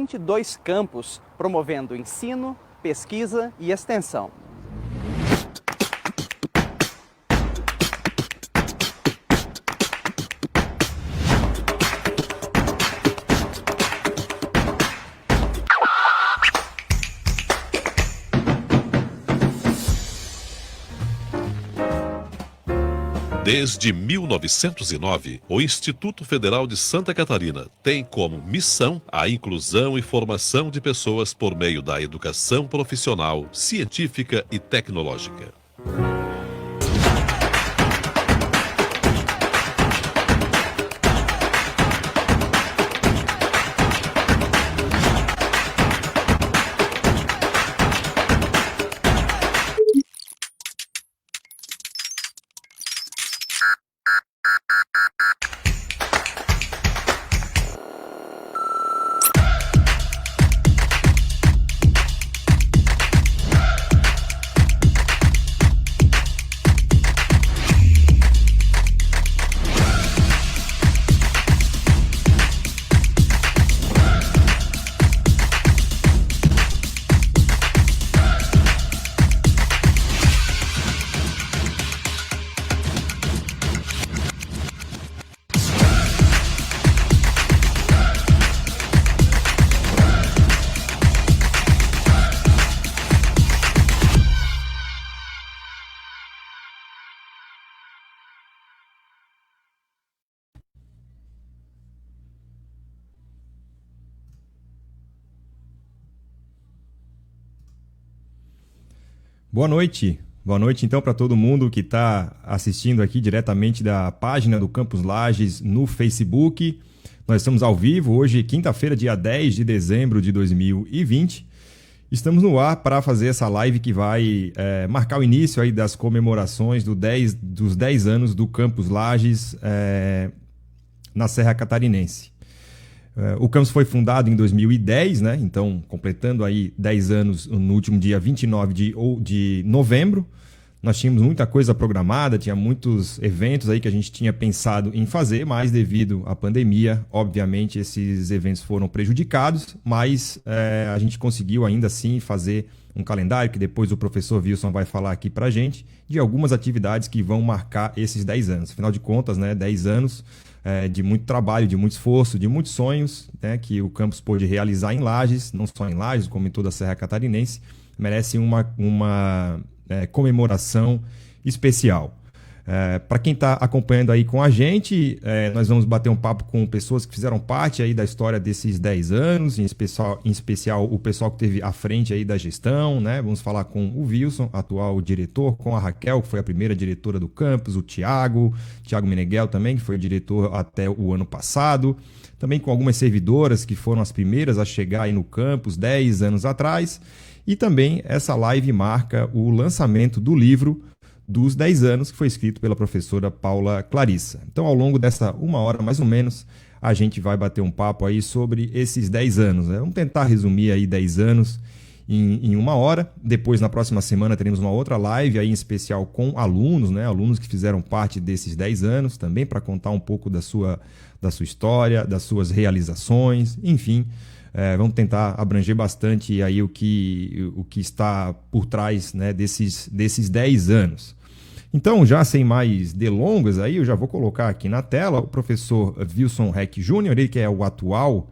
22 campos, promovendo ensino, pesquisa e extensão. Desde 1909, o Instituto Federal de Santa Catarina tem como missão a inclusão e formação de pessoas por meio da educação profissional, científica e tecnológica. Boa noite então para todo mundo que está assistindo aqui diretamente da página do Campus Lages no Facebook. Nós estamos ao vivo hoje, quinta-feira, dia 10 de dezembro de 2020. Estamos no ar para fazer essa live que vai marcar o início aí das comemorações dos 10 anos do Campus Lages na Serra Catarinense. O campus foi fundado em 2010, né? Então, completando aí 10 anos no último dia 29 de novembro. Nós tínhamos muita coisa programada, tinha muitos eventos aí que a gente tinha pensado em fazer, mas devido à pandemia, obviamente, esses eventos foram prejudicados, mas a gente conseguiu ainda assim fazer um calendário, que depois o professor Wilson vai falar aqui pra gente, de algumas atividades que vão marcar esses 10 anos. Afinal de contas, né, 10 anos de muito trabalho, de muito esforço, de muitos sonhos, né, que o campus pôde realizar em Lages, não só em Lages, como em toda a Serra Catarinense, merece uma comemoração especial. Para quem está acompanhando aí com a gente, nós vamos bater um papo com pessoas que fizeram parte aí da história desses 10 anos, em especial o pessoal que teve à frente aí da gestão, né? Vamos falar com o Wilson, atual diretor, com a Raquel, que foi a primeira diretora do campus, o Thiago Meneghel também, que foi diretor até o ano passado, também com algumas servidoras que foram as primeiras a chegar aí no campus 10 anos atrás, e também essa live marca o lançamento do livro dos 10 anos, que foi escrito pela professora Paula Clarissa. Então, ao longo dessa uma hora, mais ou menos, a gente vai bater um papo aí sobre esses 10 anos, né? Vamos tentar resumir aí 10 anos em uma hora. Depois, na próxima semana, teremos uma outra live aí em especial com alunos, né? Alunos que fizeram parte desses 10 anos, também para contar um pouco da sua história, das suas realizações, enfim. Vamos tentar abranger bastante aí o que está por trás, né, desses 10 anos. Então, já sem mais delongas, aí eu já vou colocar aqui na tela o professor Wilson Reck Júnior, ele que é o atual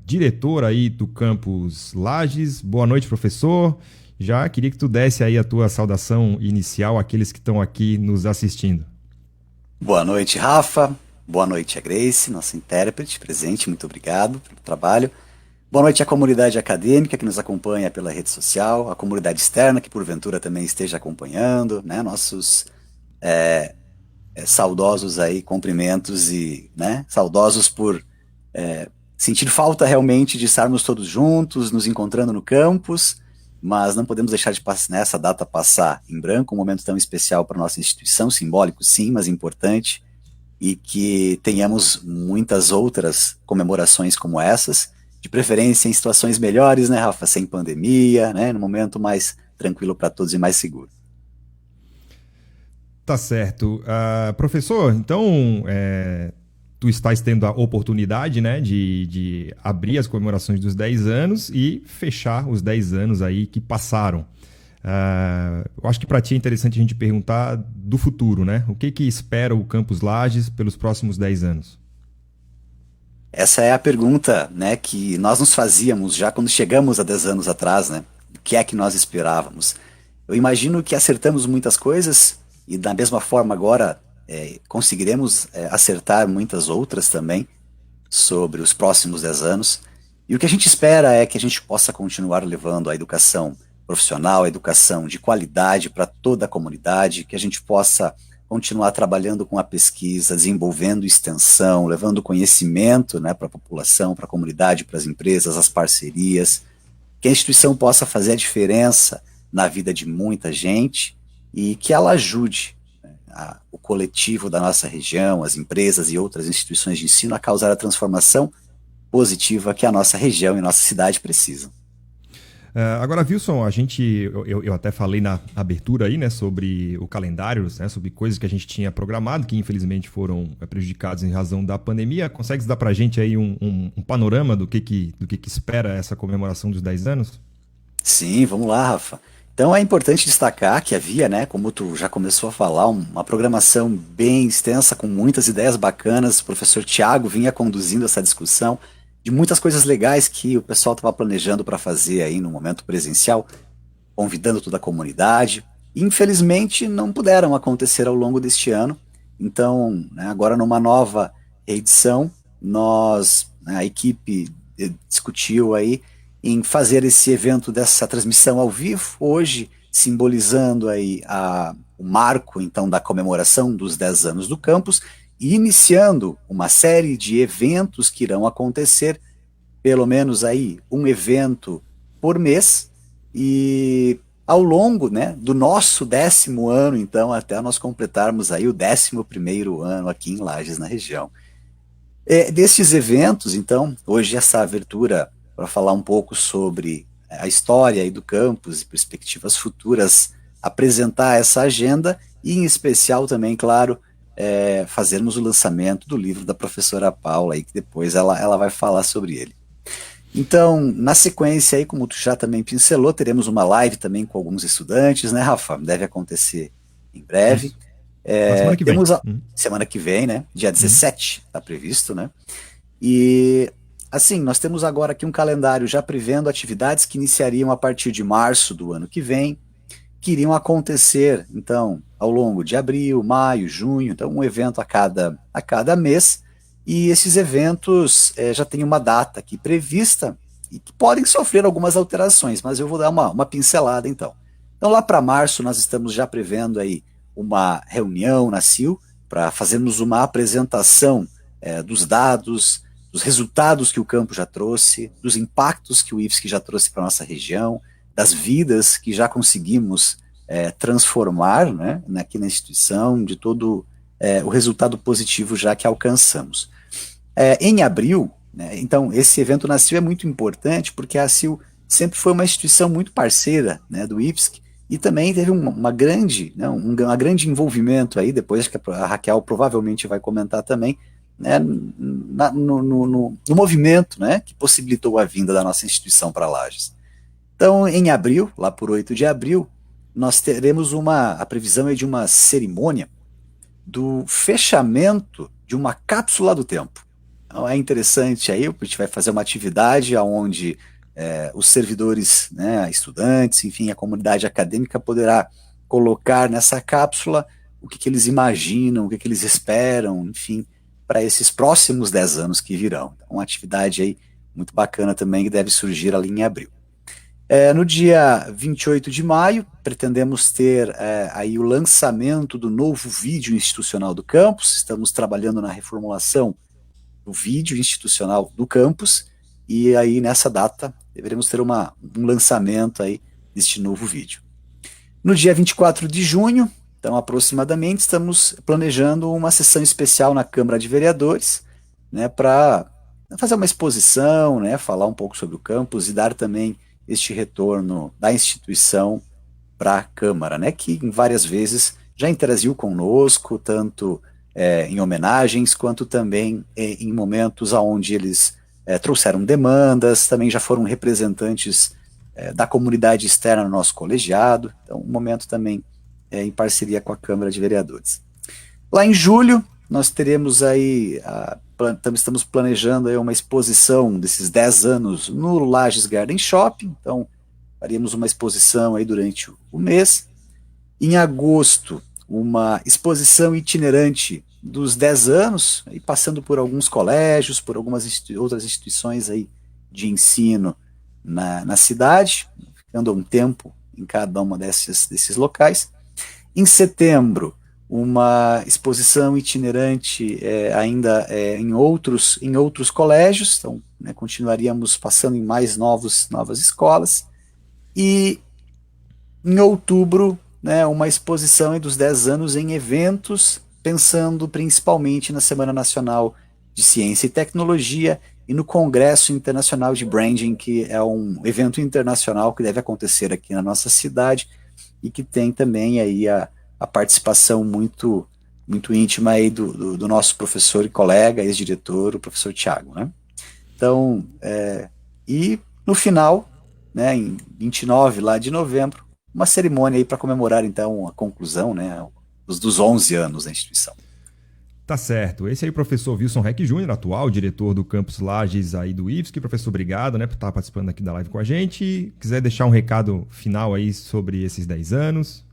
diretor aí do Campus Lages. Boa noite, professor. Já queria que tu desse aí a tua saudação inicial àqueles que estão aqui nos assistindo. Boa noite, Rafa. Boa noite a Grace, nossa intérprete presente, muito obrigado pelo trabalho. Boa noite à comunidade acadêmica que nos acompanha pela rede social, a comunidade externa que porventura também esteja acompanhando, né, nossos saudosos aí, cumprimentos e, né, saudosos por sentir falta realmente de estarmos todos juntos, nos encontrando no campus, mas não podemos deixar de essa data passar em branco, um momento tão especial para a nossa instituição, simbólico sim, mas importante, e que tenhamos muitas outras comemorações como essas, de preferência em situações melhores, né, Rafa, sem pandemia, né, no momento mais tranquilo para todos e mais seguro. Tá certo. Professor, então, tu estás tendo a oportunidade, né, de abrir as comemorações dos 10 anos e fechar os 10 anos aí que passaram. Eu acho que para ti é interessante a gente perguntar do futuro, né? O que espera o Campus Lages pelos próximos 10 anos? Essa é a pergunta, né, que nós nos fazíamos já quando chegamos a 10 anos atrás, né? O que é que nós esperávamos? Eu imagino que acertamos muitas coisas e da mesma forma agora conseguiremos acertar muitas outras também sobre os próximos 10 anos. E o que a gente espera é que a gente possa continuar levando a educação profissional, a educação de qualidade para toda a comunidade, que a gente possa continuar trabalhando com a pesquisa, desenvolvendo extensão, levando conhecimento, né, para a população, para a comunidade, para as empresas, as parcerias, que a instituição possa fazer a diferença na vida de muita gente e que ela ajude, né, o coletivo da nossa região, as empresas e outras instituições de ensino a causar a transformação positiva que a nossa região e nossa cidade precisam. Agora, Wilson, eu até falei na abertura aí, né, sobre o calendário, né, sobre coisas que a gente tinha programado, que infelizmente foram prejudicadas em razão da pandemia. Consegues dar pra gente aí um panorama do que espera essa comemoração dos 10 anos? Sim, vamos lá, Rafa. Então é importante destacar que havia, né, como tu já começou a falar, uma programação bem extensa, com muitas ideias bacanas. O professor Tiago vinha conduzindo essa discussão de muitas coisas legais que o pessoal estava planejando para fazer aí no momento presencial, convidando toda a comunidade. Infelizmente não puderam acontecer ao longo deste ano. Então, né, agora numa nova edição, a equipe discutiu aí em fazer esse evento dessa transmissão ao vivo, hoje simbolizando aí o marco então da comemoração dos 10 anos do campus, e iniciando uma série de eventos que irão acontecer, pelo menos aí um evento por mês, e ao longo, né, do nosso 10º ano, então, até nós completarmos aí o 11º ano aqui em Lages, na região. Destes eventos, então, hoje essa abertura para falar um pouco sobre a história aí do campus e perspectivas futuras, apresentar essa agenda e, em especial, também, claro, fazermos o lançamento do livro da professora Paula, aí, que depois ela vai falar sobre ele. Então, na sequência, aí, como tu já também pincelou, teremos uma live também com alguns estudantes, né, Rafa? Deve acontecer em breve. Semana que vem. Semana que vem, né? Dia 17, está previsto, né? E, assim, nós temos agora aqui um calendário já prevendo atividades que iniciariam a partir de março do ano que vem, que iriam acontecer, então, ao longo de abril, maio, junho, então um evento a cada mês, e esses eventos já têm uma data aqui prevista, e que podem sofrer algumas alterações, mas eu vou dar uma pincelada então. Então lá para março nós estamos já prevendo aí uma reunião na CIL, para fazermos uma apresentação dos dados, dos resultados que o campo já trouxe, dos impactos que o IFSC já trouxe para a nossa região, das vidas que já conseguimos transformar, né, aqui na instituição, de todo o resultado positivo já que alcançamos. Em abril, né, então esse evento na CIL é muito importante porque a CIL sempre foi uma instituição muito parceira, né, do IFSC, e também teve uma grande envolvimento aí, depois que a Raquel provavelmente vai comentar também, né, no movimento, né, que possibilitou a vinda da nossa instituição para Lages. Então, em abril, lá por 8 de abril, nós teremos a previsão de uma cerimônia do fechamento de uma cápsula do tempo. Então, é interessante aí, a gente vai fazer uma atividade onde os servidores, né, estudantes, enfim, a comunidade acadêmica poderá colocar nessa cápsula o que eles imaginam, o que eles esperam, enfim, para esses próximos 10 anos que virão. Então, uma atividade aí muito bacana também que deve surgir ali em abril. No dia 28 de maio, pretendemos ter aí o lançamento do novo vídeo institucional do campus. Estamos trabalhando na reformulação do vídeo institucional do campus, e aí nessa data deveremos ter um lançamento aí deste novo vídeo. No dia 24 de junho, então aproximadamente, estamos planejando uma sessão especial na Câmara de Vereadores, né, para fazer uma exposição, né, falar um pouco sobre o campus e dar também este retorno da instituição para a Câmara, né, que em várias vezes já interagiu conosco, tanto em homenagens, quanto também em momentos onde eles trouxeram demandas, também já foram representantes da comunidade externa no nosso colegiado, então um momento também em parceria com a Câmara de Vereadores. Lá em julho, nós teremos aí, estamos planejando aí uma exposição desses 10 anos no Lages Garden Shopping, então faríamos uma exposição aí durante o mês. Em agosto, uma exposição itinerante dos 10 anos, aí passando por alguns colégios, por algumas outras instituições aí de ensino na cidade, ficando um tempo em cada uma desses locais. Em setembro, uma exposição itinerante ainda em outros colégios, então continuaríamos passando em mais novas escolas. E em outubro, uma exposição dos 10 anos em eventos, pensando principalmente na Semana Nacional de Ciência e Tecnologia e no Congresso Internacional de Branding, que é um evento internacional que deve acontecer aqui na nossa cidade e que tem também aí a participação muito íntima aí do nosso professor e colega, ex-diretor, o professor Tiago, né? Então, e no final, em 29 lá de novembro, uma cerimônia aí para comemorar então a conclusão, dos 11 anos da instituição. Tá certo. Esse aí é o professor Wilson Reck Júnior, atual diretor do Campus Lages aí do IFSC. Professor, obrigado, por estar participando aqui da live com a gente. Quiser deixar um recado final aí sobre esses 10 anos,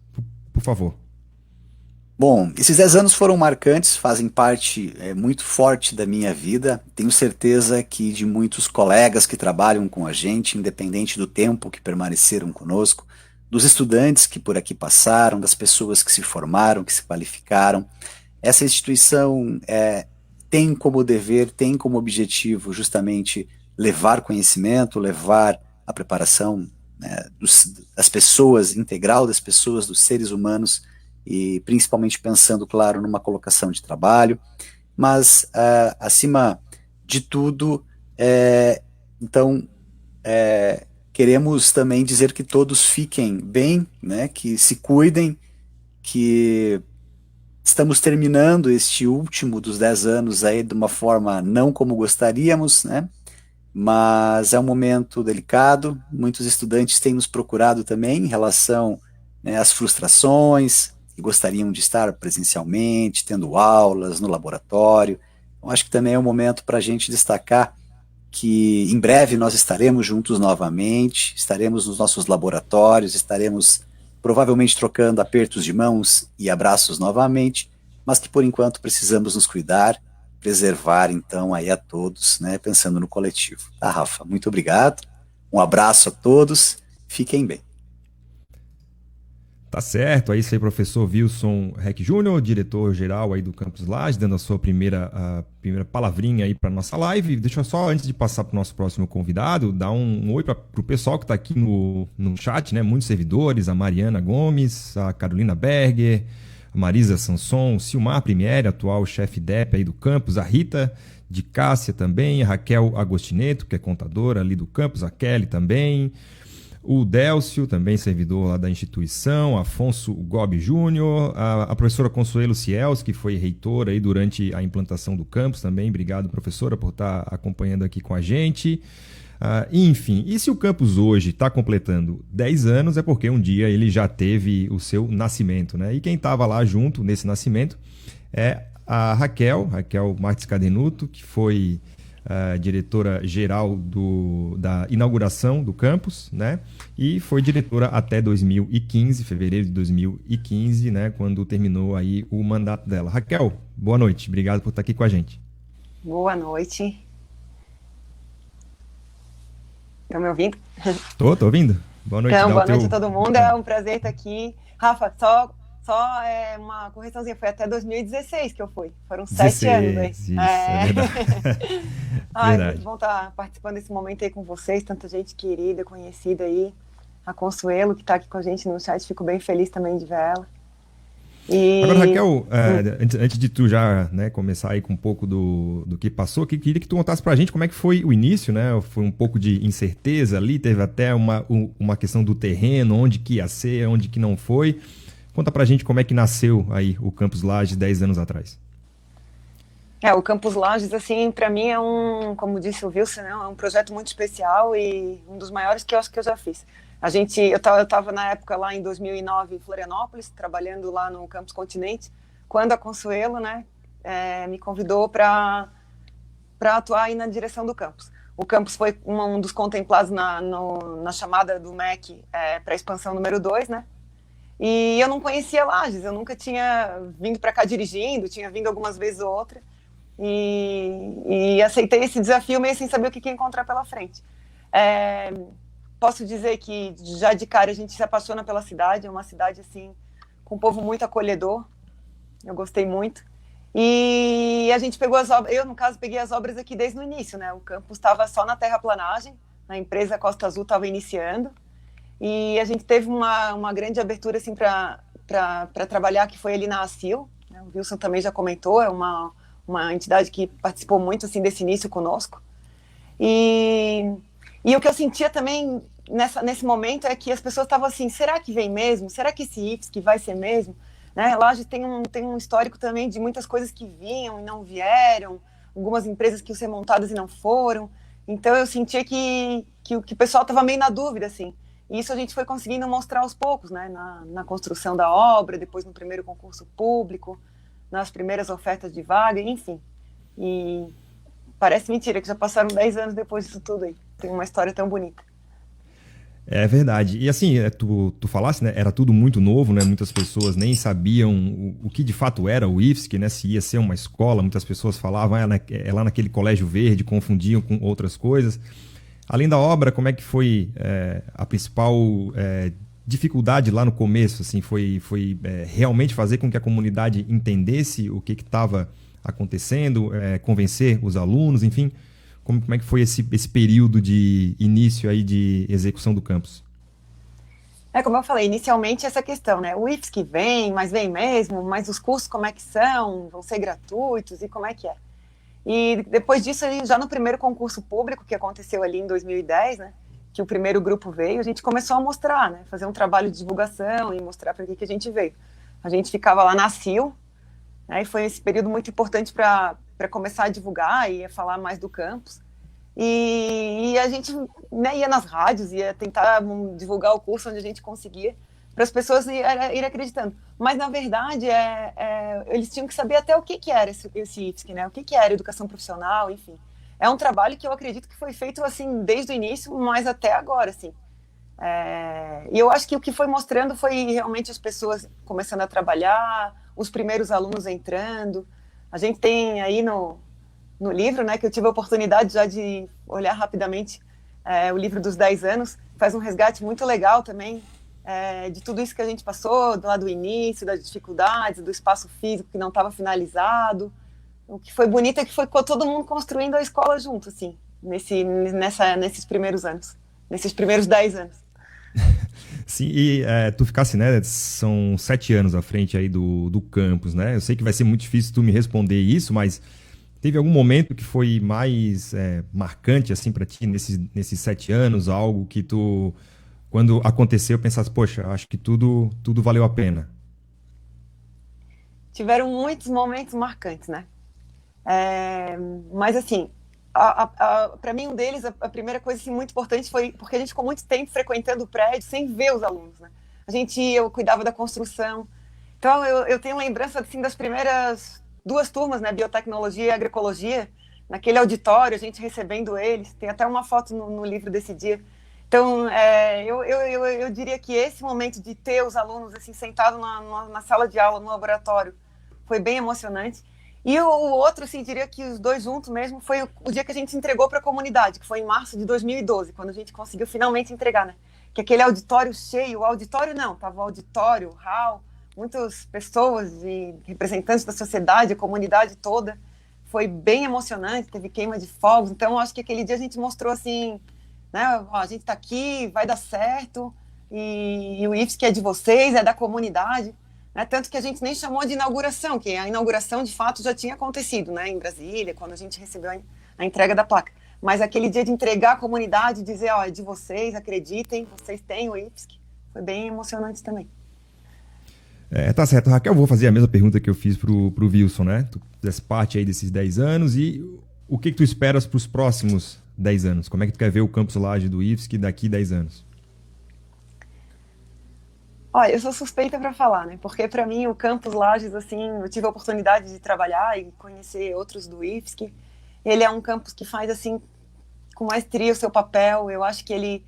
por favor. Bom, esses 10 anos foram marcantes, fazem parte muito forte da minha vida. Tenho certeza que de muitos colegas que trabalham com a gente, independente do tempo que permaneceram conosco, dos estudantes que por aqui passaram, das pessoas que se formaram, que se qualificaram. Essa instituição tem como dever, tem como objetivo justamente levar conhecimento, levar a preparação das pessoas, integral das pessoas, dos seres humanos, e principalmente pensando, claro, numa colocação de trabalho, mas acima de tudo, queremos também dizer que todos fiquem bem, que se cuidem, que estamos terminando este último dos 10 anos aí de uma forma não como gostaríamos, mas é um momento delicado. Muitos estudantes têm nos procurado também em relação às frustrações, que gostariam de estar presencialmente, tendo aulas no laboratório. Então, acho que também é um momento para a gente destacar que em breve nós estaremos juntos novamente, estaremos nos nossos laboratórios, estaremos provavelmente trocando apertos de mãos e abraços novamente, mas que por enquanto precisamos nos cuidar, preservar então aí a todos, pensando no coletivo. Tá, Rafa? Muito obrigado, um abraço a todos, fiquem bem. Tá certo, é isso aí, professor Wilson Reck Júnior, diretor-geral aí do Campus Lages, dando a sua primeira palavrinha aí para nossa live. Deixa eu só, antes de passar para o nosso próximo convidado, dar um oi para o pessoal que está aqui no chat, muitos servidores, a Mariana Gomes, a Carolina Berger, a Marisa Sanson, o Silmar Primieri, atual chefe DEP aí do campus, a Rita de Cássia também, a Raquel Agostineto, que é contadora ali do campus, a Kelly também, o Délcio, também servidor lá da instituição, Afonso Gobi Júnior, a professora Consuelo Ciels, que foi reitora aí durante a implantação do campus também. Obrigado, professora, por estar acompanhando aqui com a gente. Enfim, e se o campus hoje está completando 10 anos, é porque um dia ele já teve o seu nascimento, E quem estava lá junto nesse nascimento é a Raquel Marques Cadenuto, que foi diretora-geral da inauguração do campus, e foi diretora até 2015, fevereiro de 2015, quando terminou aí o mandato dela. Raquel, boa noite, obrigado por estar aqui com a gente. Boa noite. Estão me ouvindo? Tô ouvindo. Boa noite. Então, boa noite a todo mundo, é um prazer estar aqui. Rafa, só uma correçãozinha, foi até 2016 que eu fui, foram 7 anos aí. Isso, é verdade. Muito bom estar participando desse momento aí com vocês, tanta gente querida, conhecida aí, a Consuelo que está aqui com a gente no chat, fico bem feliz também de ver ela. Agora, Raquel, antes de tu já começar aí com um pouco do que passou, queria que tu contasse pra gente como é que foi o início, Foi um pouco de incerteza ali, teve até uma questão do terreno, onde que ia ser, onde que não foi. Conta pra gente como é que nasceu aí o Campus Lages 10 anos atrás. O Campus Lages, assim, para mim é como disse o Wilson, né, é um projeto muito especial e um dos maiores que eu acho que eu já fiz. Eu estava na época lá em 2009 em Florianópolis, trabalhando lá no Campus Continente, quando a Consuelo, né, me convidou para atuar aí na direção do campus. O campus foi um dos contemplados na chamada do MEC para a expansão número 2, né? E eu não conhecia Lages, eu nunca tinha vindo para cá dirigindo, tinha vindo algumas vezes ou outra. E aceitei esse desafio meio sem saber o que ia encontrar pela frente. Posso dizer que já de cara a gente se apaixona pela cidade, é uma cidade assim com um povo muito acolhedor, eu gostei muito. E a gente pegou as obras, eu no caso peguei as obras aqui desde o início, né? O campus estava só na terraplanagem, a empresa Costa Azul estava iniciando, e a gente teve uma grande abertura assim para trabalhar, que foi ali na ACIL, né? O Wilson também já comentou, é uma entidade que participou muito assim desse início conosco. E o que eu sentia também nesse momento é que as pessoas estavam assim, será que vem mesmo? Será que esse IFSC vai ser mesmo? Né? Lages tem um histórico também de muitas coisas que vinham e não vieram, algumas empresas que iam ser montadas e não foram. Então eu sentia que o pessoal estava meio na dúvida, assim. E isso a gente foi conseguindo mostrar aos poucos, né? Na construção da obra, depois no primeiro concurso público, nas primeiras ofertas de vaga, enfim. E parece mentira que já passaram 10 anos depois disso tudo aí. Tem uma história tão bonita. É verdade. E assim, tu falasse, né? Era tudo muito novo, né? Muitas pessoas nem sabiam o que de fato era o IFSC, né? Se ia ser uma escola, muitas pessoas falavam, é lá naquele colégio verde, confundiam com outras coisas. Além da obra, como é que foi a principal dificuldade lá no começo? Assim, foi realmente fazer com que a comunidade entendesse o que estava acontecendo, convencer os alunos, enfim... Como é que foi esse período de início aí de execução do campus? Como eu falei, inicialmente essa questão, né? O IFSC vem, mas vem mesmo, mas os cursos como é que são? Vão ser gratuitos e como é que é? E depois disso, já no primeiro concurso público, que aconteceu ali em 2010, né? Que o primeiro grupo veio, a gente começou a mostrar, né? Fazer um trabalho de divulgação e mostrar para que a gente veio. A gente ficava lá na CIL, né? E foi esse período muito importante para começar a divulgar e a falar mais do campus. E a gente, né, ia nas rádios, ia tentar divulgar o curso onde a gente conseguia, para as pessoas irem acreditando. Mas, na verdade, eles tinham que saber até o que era esse IFSC, né? O que era educação profissional, enfim. É um trabalho que eu acredito que foi feito assim desde o início, mas até agora, assim. E eu acho que o que foi mostrando foi realmente as pessoas começando a trabalhar, os primeiros alunos entrando. A gente tem aí no livro, né, que eu tive a oportunidade já de olhar rapidamente, o livro dos 10 anos, faz um resgate muito legal também, de tudo isso que a gente passou, lá do início, das dificuldades, do espaço físico que não estava finalizado. O que foi bonito é que foi todo mundo construindo a escola junto, assim, nesses primeiros anos, nesses primeiros 10 anos. Sim, e tu ficasse, né, são 7 anos à frente aí do campus, né? Eu sei que vai ser muito difícil tu me responder isso, mas teve algum momento que foi mais marcante, assim, para ti, nesses 7 anos, algo que tu, quando aconteceu, pensasse, poxa, acho que tudo valeu a pena? Tiveram muitos momentos marcantes, né? Mas, assim, para mim, um deles, a primeira coisa assim, muito importante foi porque a gente ficou muito tempo frequentando o prédio sem ver os alunos, né? Eu cuidava da construção. Então, eu tenho lembrança assim, das primeiras 2 turmas, né? Biotecnologia e agroecologia, naquele auditório, a gente recebendo eles. Tem até uma foto no livro desse dia. Então, eu diria que esse momento de ter os alunos assim, sentados na sala de aula, no laboratório, foi bem emocionante. E o outro, assim, diria que os 2 juntos mesmo, foi o dia que a gente entregou para a comunidade, que foi em março de 2012, quando a gente conseguiu finalmente entregar, né? Que aquele auditório cheio, o auditório não, estava o auditório, o hall, muitas pessoas e representantes da sociedade, a comunidade toda. Foi bem emocionante, teve queima de fogos. Então, eu acho que aquele dia a gente mostrou, assim, né? Ó, a gente está aqui, vai dar certo, e o IFSC é de vocês, é da comunidade. Né? Tanto que a gente nem chamou de inauguração, que a inauguração de fato já tinha acontecido, né, em Brasília, quando a gente recebeu a entrega da placa. Mas aquele dia de entregar à comunidade, dizer, ó, é de vocês, acreditem, vocês têm o IFSC, foi bem emocionante também. Tá certo, Raquel, vou fazer a mesma pergunta que eu fiz pro Wilson, né? Tu fizesse parte aí desses 10 anos e o que tu esperas para os próximos 10 anos? Como é que tu quer ver o Campus Lages do IFSC daqui 10 anos? Olha, eu sou suspeita para falar, né? Porque para mim o Campus Lages, assim, eu tive a oportunidade de trabalhar e conhecer outros do IFSC. Ele é um campus que faz, assim, com maestria o seu papel. Eu acho que ele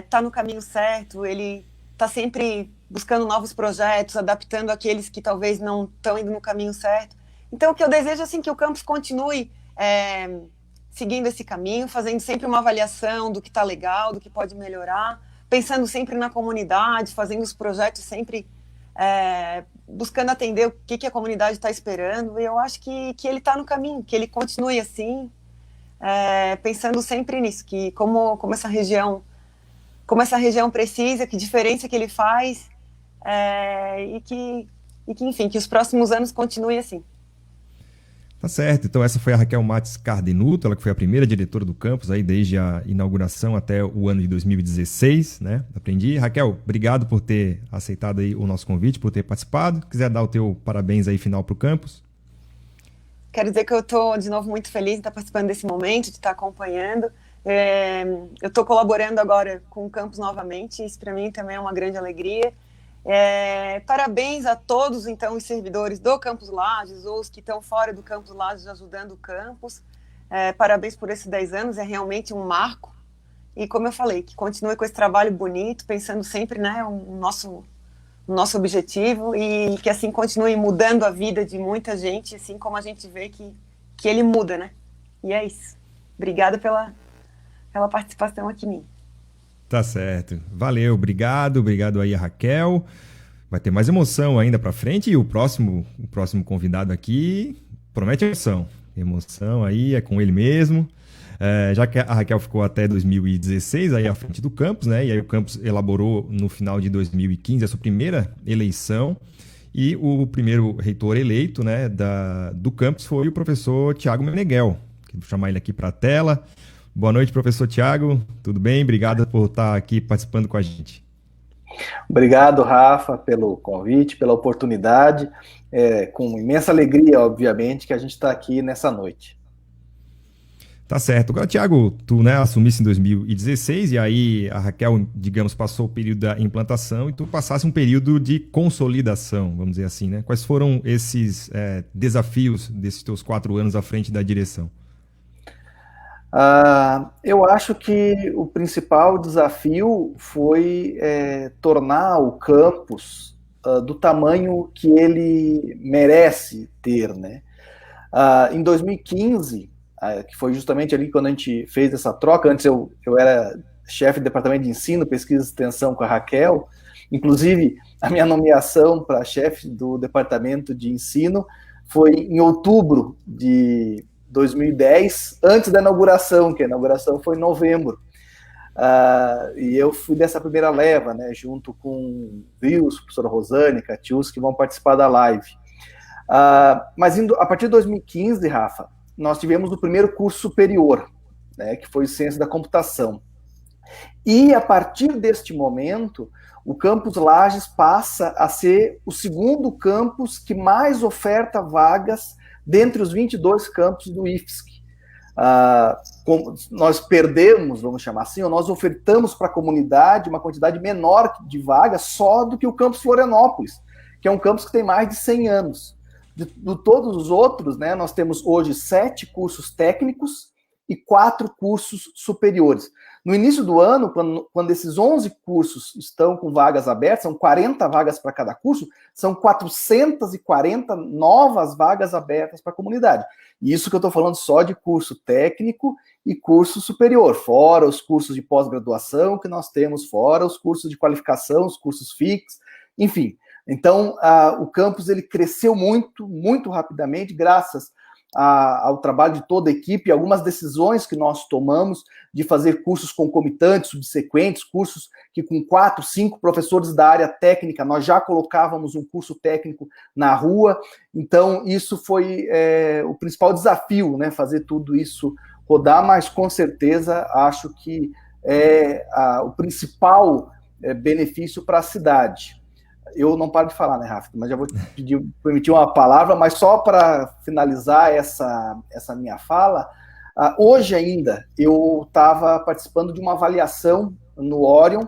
tá no caminho certo, ele tá sempre buscando novos projetos, adaptando aqueles que talvez não estão indo no caminho certo. Então, o que eu desejo, assim, que o campus continue seguindo esse caminho, fazendo sempre uma avaliação do que está legal, do que pode melhorar, pensando sempre na comunidade, fazendo os projetos sempre buscando atender o que a comunidade está esperando. E eu acho que ele está no caminho, que ele continue assim, pensando sempre nisso, que como essa região precisa, que diferença que ele faz, e que, enfim, que os próximos anos continuem assim. Tá certo, então essa foi a Raquel Mates Cardenuto, ela que foi a primeira diretora do campus aí desde a inauguração até o ano de 2016, né? Aprendi. Raquel, obrigado por ter aceitado aí o nosso convite, por ter participado. Quiser dar o teu parabéns aí final para o campus? Quero dizer que eu estou, de novo, muito feliz de estar participando desse momento, de estar acompanhando. Eu estou colaborando agora com o campus novamente, isso para mim também é uma grande alegria. Parabéns a todos, então, os servidores do Campus Lages, ou os que estão fora do Campus Lages ajudando o campus. Parabéns por esses 10 anos, é realmente um marco. E como eu falei, que continue com esse trabalho bonito, pensando sempre, né, no nosso objetivo, e que assim continue mudando a vida de muita gente, assim como a gente vê que ele muda, né? E é isso. Obrigada pela participação aqui minha. Tá certo. Valeu, obrigado aí a Raquel. Vai ter mais emoção ainda pra frente e o próximo convidado aqui promete emoção. Emoção aí é com ele mesmo. Já que a Raquel ficou até 2016 aí à frente do campus, né? E aí o campus elaborou no final de 2015 a sua primeira eleição e o primeiro reitor eleito, né, do campus foi o professor Tiago Meneghel. Vou chamar ele aqui para a tela. Boa noite, professor Tiago. Tudo bem? Obrigado por estar aqui participando com a gente. Obrigado, Rafa, pelo convite, pela oportunidade. Com imensa alegria, obviamente, que a gente está aqui nessa noite. Tá certo. Agora, Tiago, tu, né, assumiste em 2016 e aí a Raquel, digamos, passou o período da implantação e tu passasse um período de consolidação, vamos dizer assim, né? Quais foram esses desafios desses teus 4 anos à frente da direção? Eu acho que o principal desafio foi tornar o campus do tamanho que ele merece ter, né? Em 2015, que foi justamente ali quando a gente fez essa troca, antes eu era chefe do departamento de ensino, pesquisa e extensão com a Raquel, inclusive a minha nomeação para chefe do departamento de ensino foi em outubro de 2010, antes da inauguração, que a inauguração foi em novembro. E eu fui dessa primeira leva, né, junto com Wilson, a professora Rosane, Catius, que vão participar da live. Mas a partir de 2015, Rafa, nós tivemos o primeiro curso superior, né, que foi Ciência da Computação. E a partir deste momento, o Campus Lages passa a ser o segundo campus que mais oferta vagas dentre os 22 campos do IFSC. Nós perdemos, vamos chamar assim, ou nós ofertamos para a comunidade uma quantidade menor de vagas só do que o campus Florianópolis, que é um campus que tem mais de 100 anos. De todos os outros, né, nós temos hoje 7 cursos técnicos e 4 cursos superiores. No início do ano, quando esses 11 cursos estão com vagas abertas, são 40 vagas para cada curso, são 440 novas vagas abertas para a comunidade. E isso que eu estou falando só de curso técnico e curso superior, fora os cursos de pós-graduação que nós temos, fora os cursos de qualificação, os cursos fixos, enfim. Então, o campus ele cresceu muito, muito rapidamente, graças ao trabalho de toda a equipe, algumas decisões que nós tomamos de fazer cursos concomitantes, subsequentes, cursos que com 4, 5 professores da área técnica, nós já colocávamos um curso técnico na rua. Então, isso foi o principal desafio, né, fazer tudo isso rodar, mas com certeza acho que é o principal benefício para a cidade. eu não paro de falar, né, Rafa? Mas já vou permitir uma palavra, mas só para finalizar essa minha fala, hoje ainda eu estava participando de uma avaliação no Orion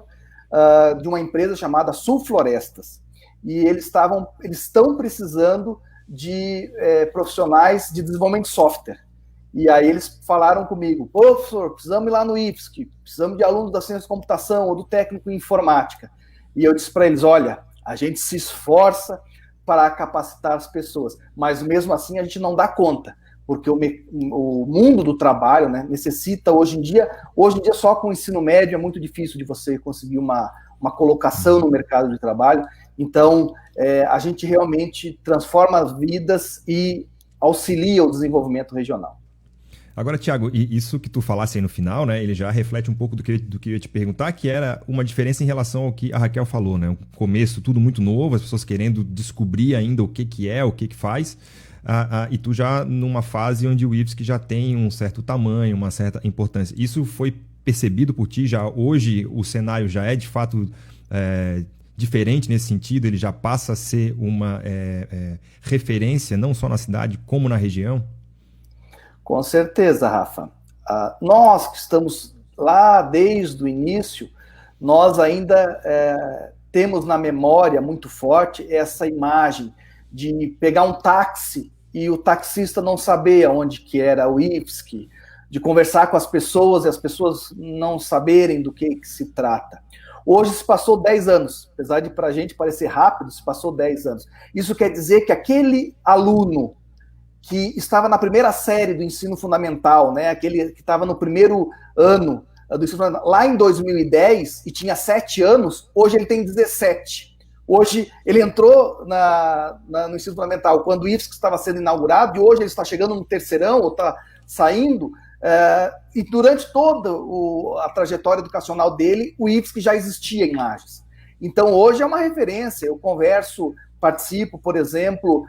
de uma empresa chamada Sul Florestas, e eles estão precisando de profissionais de desenvolvimento de software. E aí eles falaram comigo, professor, precisamos ir lá no IFSC, precisamos de alunos da ciência de computação ou do técnico em informática. E eu disse para eles, olha, a gente se esforça para capacitar as pessoas, mas mesmo assim a gente não dá conta, porque o mundo do trabalho, né, necessita hoje em dia só com o ensino médio é muito difícil de você conseguir uma colocação no mercado de trabalho. Então, a gente realmente transforma as vidas e auxilia o desenvolvimento regional. Agora, Thiago, isso que tu falasse aí no final, né, ele já reflete um pouco do que eu ia te perguntar, que era uma diferença em relação ao que a Raquel falou, né? O começo, tudo muito novo, as pessoas querendo descobrir ainda o que é, o que faz, e tu já numa fase onde o IFSC já tem um certo tamanho, uma certa importância. Isso foi percebido por ti? Já hoje o cenário já é de fato diferente nesse sentido? Ele já passa a ser uma referência, não só na cidade, como na região? Com certeza, Rafa. Nós que estamos lá desde o início, nós ainda temos na memória muito forte essa imagem de pegar um táxi e o taxista não saber aonde que era o IFSC, de conversar com as pessoas e as pessoas não saberem do que se trata. Hoje se passou 10 anos, apesar de para a gente parecer rápido, se passou 10 anos. Isso quer dizer que aquele aluno que estava na primeira série do ensino fundamental, né, aquele que estava no primeiro ano do ensino fundamental, lá em 2010, e tinha 7 anos, hoje ele tem 17. Hoje ele entrou no ensino fundamental quando o IFSC estava sendo inaugurado, e hoje ele está chegando no terceirão, ou está saindo, e durante toda a trajetória educacional dele, o IFSC já existia em Lages. Então hoje é uma referência, eu participo, por exemplo,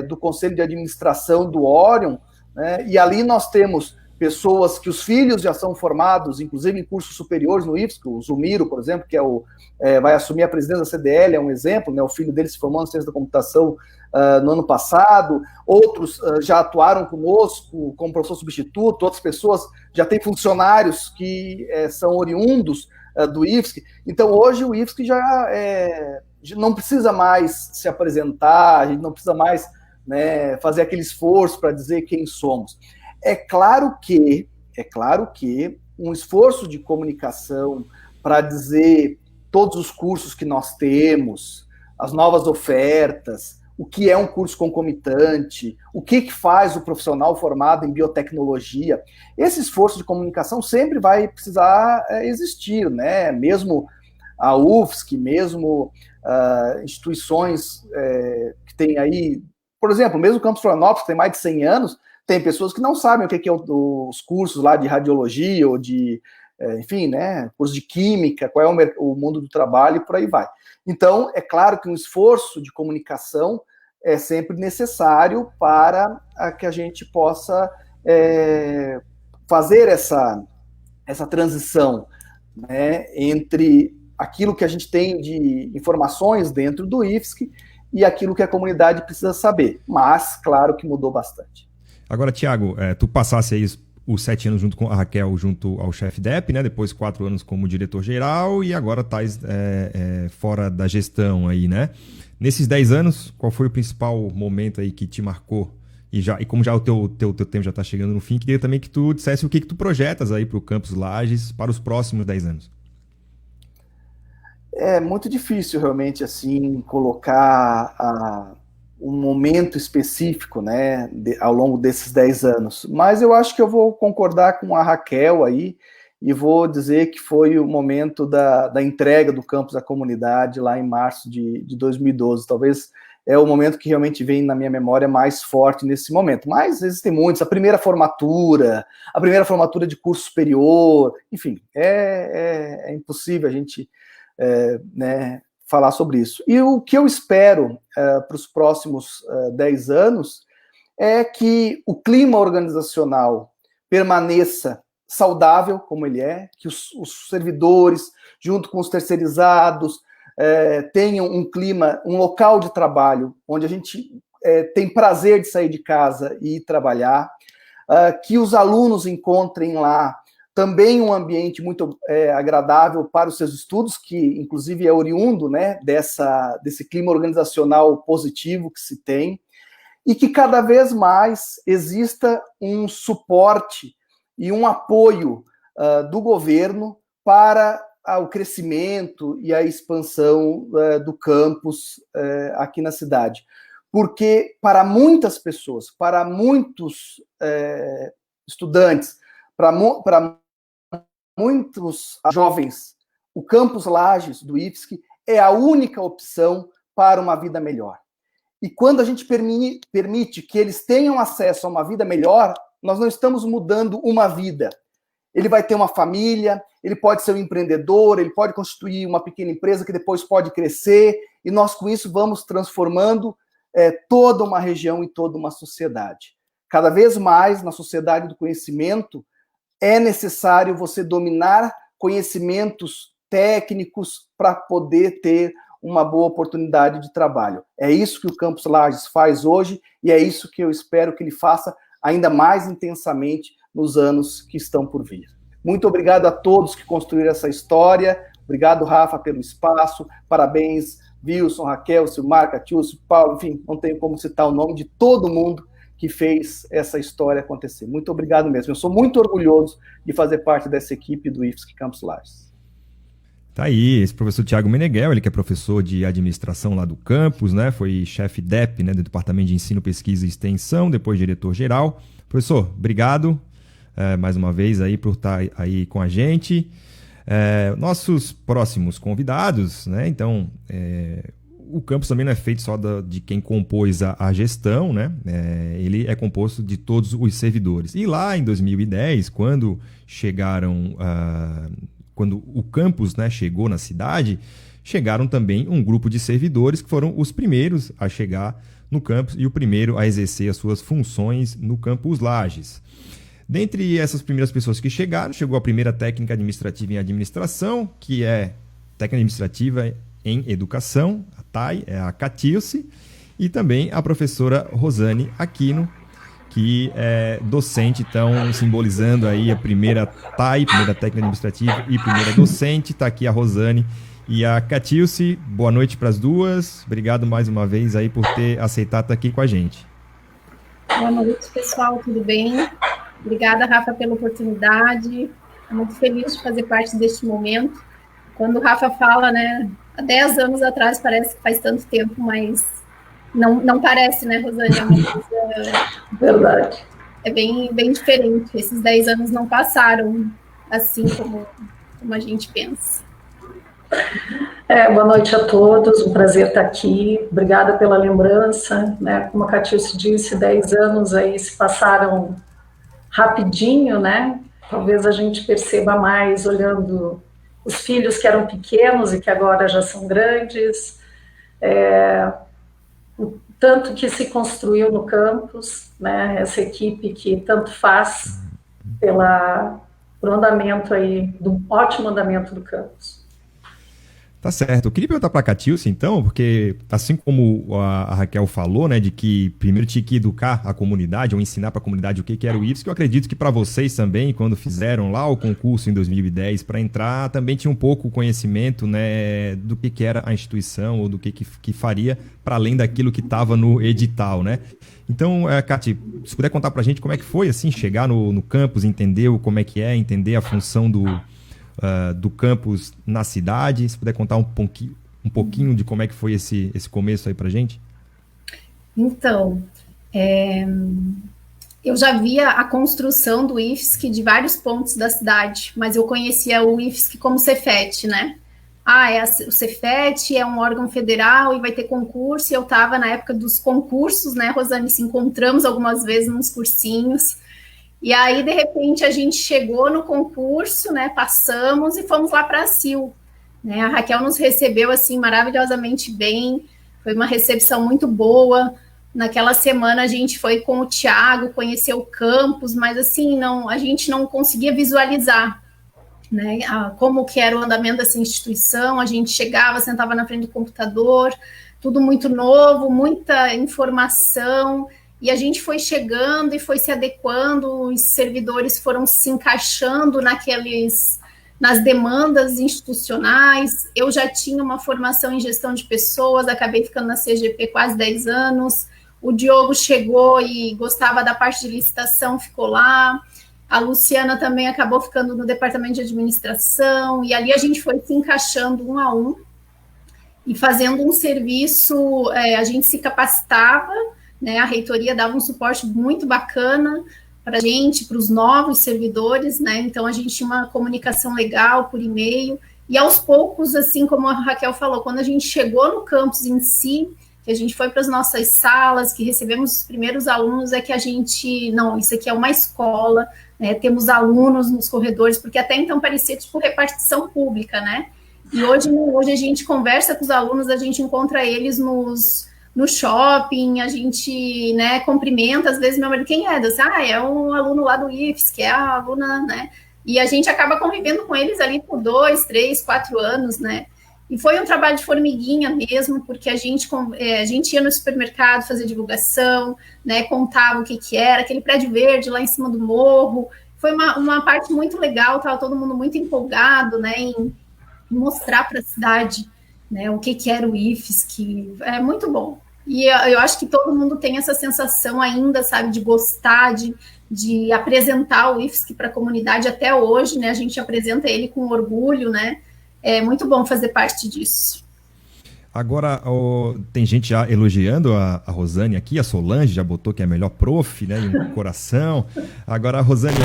do Conselho de Administração do Orion, né, e ali nós temos pessoas que os filhos já são formados, inclusive em cursos superiores no IFSC, o Zumiro, por exemplo, que vai assumir a presidência da CDL, é um exemplo, né, o filho dele se formou na ciência da computação no ano passado, outros já atuaram conosco como professor substituto, outras pessoas já têm funcionários que são oriundos do IFSC. Então hoje o IFSC já não precisa mais se apresentar, a gente não precisa mais, né, fazer aquele esforço para dizer quem somos. É claro que um esforço de comunicação para dizer todos os cursos que nós temos, as novas ofertas, o que é um curso concomitante, o que faz o profissional formado em biotecnologia, esse esforço de comunicação sempre vai precisar existir, né? Mesmo a UFSC, mesmo instituições que tem aí, por exemplo, mesmo o Campus Florianópolis, que tem mais de 100 anos, tem pessoas que não sabem o que é os cursos lá de radiologia ou de, enfim, né, curso de química, qual é o mundo do trabalho e por aí vai. Então, é claro que um esforço de comunicação é sempre necessário para que a gente possa fazer essa transição, né, entre aquilo que a gente tem de informações dentro do IFSC e aquilo que a comunidade precisa saber. Mas, claro que mudou bastante. Agora, Thiago, tu passasse aí os 7 anos junto com a Raquel, junto ao chefe DEP, né? Depois 4 anos como diretor-geral e agora estás fora da gestão aí, né? Nesses 10 anos, qual foi o principal momento aí que te marcou? E como já o teu tempo já está chegando no fim, queria também que tu dissesse o que tu projetas aí para o Campus Lages para os próximos 10 anos. É muito difícil realmente assim colocar um momento específico, né, ao longo desses 10 anos, mas eu acho que eu vou concordar com a Raquel aí e vou dizer que foi o momento da entrega do campus à comunidade lá em março de 2012, talvez é o momento que realmente vem na minha memória mais forte nesse momento, mas existem muitos, a primeira formatura de curso superior, enfim, é impossível a gente né, falar sobre isso. E o que eu espero para os próximos 10 anos é que o clima organizacional permaneça saudável, como ele é, que os servidores, junto com os terceirizados, tenham um clima, um local de trabalho, onde a gente tem prazer de sair de casa e ir trabalhar, que os alunos encontrem lá também um ambiente muito agradável para os seus estudos, que inclusive é oriundo, né, desse clima organizacional positivo que se tem, e que cada vez mais exista um suporte e um apoio do governo para o crescimento e a expansão do campus aqui na cidade. Porque para muitas pessoas, para muitos estudantes, para muitos jovens, o campus Lages do IFSC é a única opção para uma vida melhor. E quando a gente permite que eles tenham acesso a uma vida melhor, nós não estamos mudando uma vida. Ele vai ter uma família, ele pode ser um empreendedor, ele pode constituir uma pequena empresa que depois pode crescer, e nós com isso vamos transformando toda uma região e toda uma sociedade. Cada vez mais, na sociedade do conhecimento, é necessário você dominar conhecimentos técnicos para poder ter uma boa oportunidade de trabalho. É isso que o Campus Lages faz hoje e é isso que eu espero que ele faça ainda mais intensamente nos anos que estão por vir. Muito obrigado a todos que construíram essa história. Obrigado, Rafa, pelo espaço. Parabéns, Wilson, Raquel, Silmar, Catiúcio, Paulo, enfim, não tenho como citar o nome de todo mundo que fez essa história acontecer. Muito obrigado mesmo. Eu sou muito orgulhoso de fazer parte dessa equipe do IFSC Campus Lages. Tá aí, esse professor Thiago Meneghel, ele que é professor de administração lá do campus, né? Foi chefe DEP, né, do Departamento de Ensino, Pesquisa e Extensão, depois diretor-geral. Professor, obrigado mais uma vez aí por estar aí com a gente. Nossos próximos convidados, né? Então, o campus também não é feito só de quem compôs a gestão, né? Ele é composto de todos os servidores. E lá em 2010, quando chegaram... Quando o campus, né, chegou na cidade, chegaram também um grupo de servidores que foram os primeiros a chegar no campus e o primeiro a exercer as suas funções no campus Lages. Dentre essas primeiras pessoas que chegaram, chegou a primeira técnica administrativa em administração, que é técnica administrativa em educação, a TAI, é a Catilce, e também a professora Rosane Aquino, que é docente, então, simbolizando aí a primeira TAI, primeira técnica administrativa e primeira docente. Está aqui a Rosane e a Catilce. Boa noite para as duas. Obrigado mais uma vez aí por ter aceitado estar aqui com a gente. Boa noite, pessoal, tudo bem? Obrigada, Rafa, pela oportunidade. Muito feliz de fazer parte deste momento. Quando o Rafa fala, né, há 10 anos atrás, parece que faz tanto tempo, mas... Não parece, né, Rosane? É uma coisa... Verdade. É bem diferente. Esses 10 anos não passaram assim como a gente pensa. Boa noite a todos, um prazer estar aqui. Obrigada pela lembrança, né? Como a Catilce disse, 10 anos aí se passaram rapidinho, né? Talvez a gente perceba mais olhando os filhos que eram pequenos e que agora já são grandes. O tanto que se construiu no campus, né, essa equipe que tanto faz por andamento aí, do ótimo andamento do campus. Tá certo. Eu queria perguntar para a Catilce, então, porque assim como a Raquel falou, né, de que primeiro tinha que educar a comunidade, ou ensinar para a comunidade o que era o IFSC, eu acredito que para vocês também, quando fizeram lá o concurso em 2010 para entrar, também tinha um pouco o conhecimento, né, do que era a instituição, ou do que faria, para além daquilo que estava no edital, né? Então, Cati, se puder contar para a gente como é que foi, assim, chegar no campus, entender como é que entender a função do campus na cidade, se puder contar um pouquinho de como é que foi esse começo aí pra gente? Então, eu já via a construção do IFSC de vários pontos da cidade, mas eu conhecia o IFSC como Cefet, né? O Cefet é um órgão federal e vai ter concurso, e eu estava na época dos concursos, né, Rosane? Se encontramos algumas vezes nos cursinhos. E aí, de repente, a gente chegou no concurso, né, passamos e fomos lá para a CIL. Né? A Raquel nos recebeu, assim, maravilhosamente bem, foi uma recepção muito boa. Naquela semana a gente foi com o Thiago, conhecer o campus, mas assim, a gente não conseguia visualizar. né, como que era o andamento dessa instituição. A gente chegava, sentava na frente do computador, tudo muito novo, muita informação, e a gente foi chegando e foi se adequando, os servidores foram se encaixando nas demandas institucionais. Eu já tinha uma formação em gestão de pessoas, acabei ficando na CGP quase 10 anos, o Diogo chegou e gostava da parte de licitação, ficou lá, a Luciana também acabou ficando no departamento de administração, e ali a gente foi se encaixando um a um, e fazendo um serviço, a gente se capacitava, né, a reitoria dava um suporte muito bacana para a gente, para os novos servidores, né, então a gente tinha uma comunicação legal por e-mail, e aos poucos, assim como a Raquel falou, quando a gente chegou no campus em si, que a gente foi para as nossas salas, que recebemos os primeiros alunos, é que a gente, não, isso aqui é uma escola, né, temos alunos nos corredores, porque até então parecia tipo repartição pública, né, e hoje a gente conversa com os alunos, a gente encontra eles no shopping, a gente, né, cumprimenta, às vezes meu marido, quem é? É um aluno lá do IFES, que é a aluna, né, e a gente acaba convivendo com eles ali por 2, 3, 4 anos, né, e foi um trabalho de formiguinha mesmo, porque a gente ia no supermercado fazer divulgação, né, contava o que era, aquele prédio verde lá em cima do morro, foi uma parte muito legal, estava todo mundo muito empolgado, né, em mostrar para a cidade, né, o que era o IFES, que é muito bom. E eu acho que todo mundo tem essa sensação ainda, sabe, de gostar, de apresentar o IFSC para a comunidade até hoje, né, a gente apresenta ele com orgulho, né, é muito bom fazer parte disso. Agora, tem gente já elogiando a Rosane aqui, a Solange já botou que é a melhor prof, né, e um coração. Agora, a Rosane,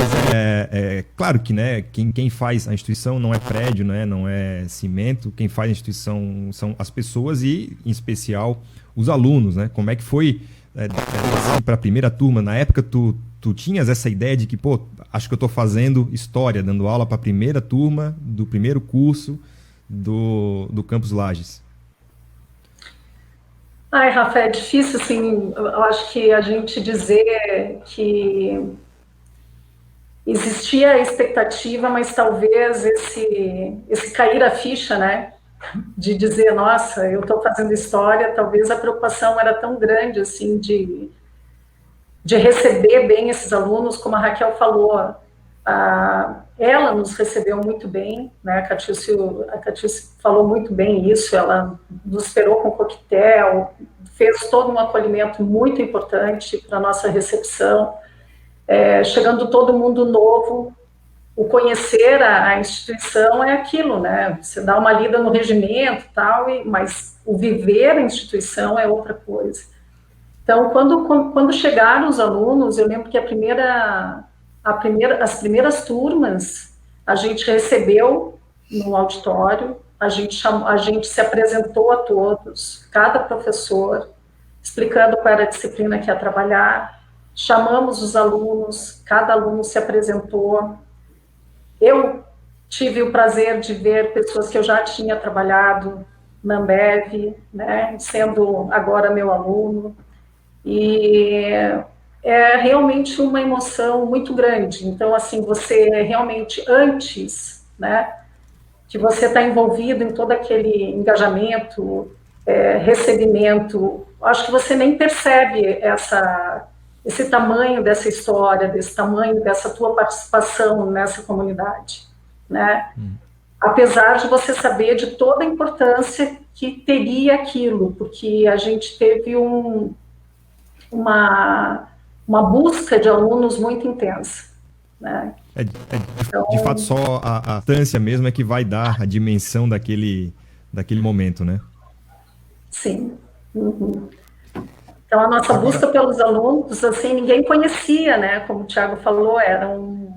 claro que, né, quem faz a instituição não é prédio, né, não é cimento, quem faz a instituição são as pessoas e, em especial, os alunos, né? Como é que foi para a primeira turma? Na época, tu tinhas essa ideia de que, pô, acho que eu estou fazendo história, dando aula para a primeira turma do primeiro curso do Campus Lages? Ai, Rafa, é difícil, assim, eu acho que a gente dizer que existia a expectativa, mas talvez esse cair a ficha, né, de dizer, nossa, eu estou fazendo história, talvez a preocupação era tão grande, assim, de receber bem esses alunos, como a Raquel falou, ela nos recebeu muito bem, né? A Catiúcia falou muito bem isso, ela nos esperou com coquetel, fez todo um acolhimento muito importante para a nossa recepção, chegando todo mundo novo, o conhecer a instituição é aquilo, né? Você dá uma lida no regimento e tal, mas o viver a instituição é outra coisa. Então, quando chegaram os alunos, eu lembro que as primeiras turmas, a gente recebeu no auditório, a gente se apresentou a todos, cada professor, explicando qual era a disciplina que ia trabalhar, chamamos os alunos, cada aluno se apresentou. Eu tive o prazer de ver pessoas que eu já tinha trabalhado na Ambev, né, sendo agora meu aluno, e é realmente uma emoção muito grande. Então, assim, você realmente, antes, né, que você está envolvido em todo aquele engajamento, recebimento, acho que você nem percebe esse tamanho dessa história, desse tamanho dessa tua participação nessa comunidade, né? Apesar de você saber de toda a importância que teria aquilo, porque a gente teve uma busca de alunos muito intensa, né? Então, de fato, só a distância mesmo é que vai dar a dimensão daquele momento, né? Sim. Uhum. Então, a nossa busca pelos alunos, assim, ninguém conhecia, né? Como o Thiago falou, era um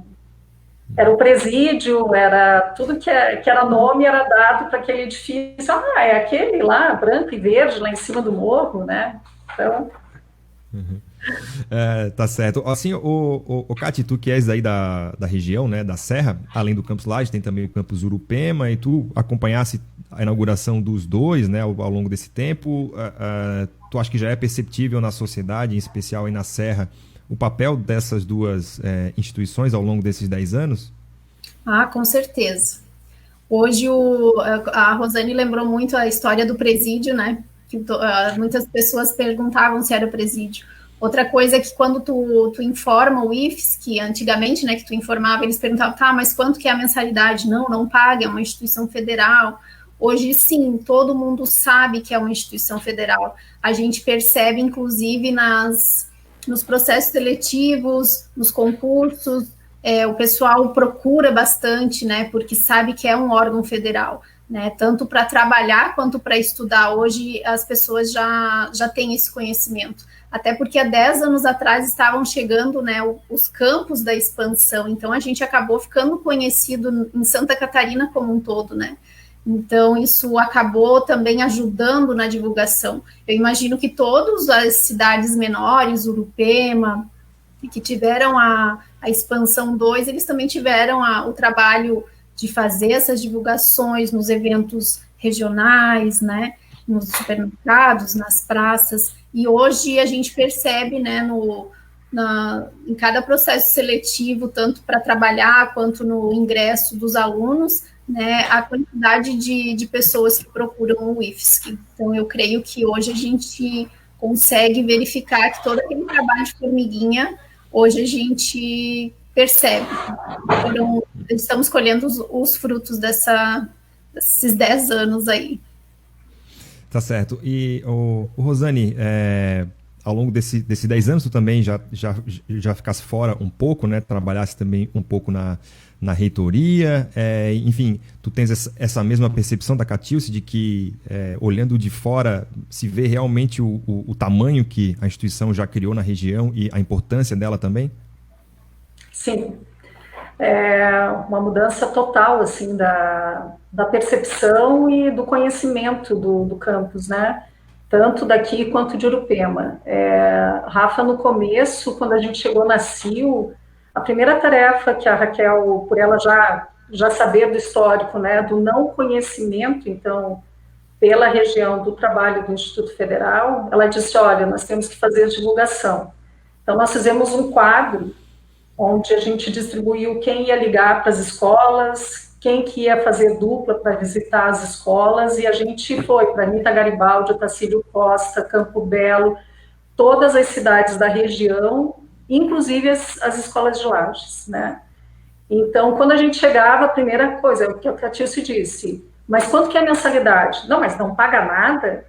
presídio, era tudo que era nome, era dado para aquele edifício. É aquele lá, branco e verde, lá em cima do morro, né? Então... Tá certo. Assim, o Cati, tu que és aí da região, né, da Serra, além do Campus Lages, tem também o Campus Urupema, e tu acompanhasse a inauguração dos dois, né, ao longo desse tempo. Tu acha que já é perceptível na sociedade, em especial aí na Serra, o papel dessas duas instituições ao longo desses 10 anos? Ah, com certeza. Hoje a Rosane lembrou muito a história do presídio, né? Que muitas pessoas perguntavam se era o presídio. Outra coisa é que quando tu informa o IFES, que antigamente, né, que tu informava, eles perguntavam, tá, mas quanto que é a mensalidade? Não, não paga, é uma instituição federal. Hoje, sim, todo mundo sabe que é uma instituição federal. A gente percebe, inclusive, nos processos seletivos, nos concursos, o pessoal procura bastante, né, porque sabe que é um órgão federal, né, tanto para trabalhar quanto para estudar. Hoje as pessoas já têm esse conhecimento, até porque há 10 anos atrás estavam chegando, né, os campos da expansão, então a gente acabou ficando conhecido em Santa Catarina como um todo, né. Então, isso acabou também ajudando na divulgação. Eu imagino que todas as cidades menores, Urupema, que tiveram a expansão 2, eles também tiveram o trabalho de fazer essas divulgações nos eventos regionais, né, nos supermercados, nas praças, e hoje a gente percebe, né, em cada processo seletivo, tanto para trabalhar quanto no ingresso dos alunos, né, a quantidade de pessoas que procuram o IFSC. Então, eu creio que hoje a gente consegue verificar que todo aquele trabalho de formiguinha, hoje a gente percebe. Estamos colhendo os frutos desses 10 anos aí. Tá certo. E, o Rosane, ao longo desses 10 anos, tu também já ficasse fora um pouco, né? Trabalhasse também um pouco na reitoria, enfim, tu tens essa mesma percepção da Catilce de que, olhando de fora, se vê realmente o tamanho que a instituição já criou na região e a importância dela também? Sim, é uma mudança total, assim, da percepção e do conhecimento do campus, né? Tanto daqui quanto de Urupema. Rafa, no começo, quando a gente chegou na CIL, a primeira tarefa que a Raquel, por ela já saber do histórico, né, do não conhecimento, então, pela região do trabalho do Instituto Federal, ela disse, olha, nós temos que fazer divulgação. Então, nós fizemos um quadro onde a gente distribuiu quem ia ligar para as escolas, quem que ia fazer dupla para visitar as escolas, e a gente foi para Anitta Garibaldi, Otacílio Costa, Campo Belo, todas as cidades da região, inclusive as escolas de Lages, né? Então, quando a gente chegava, a primeira coisa, o que a Catilce disse, mas quanto que é a mensalidade? Não, mas não paga nada?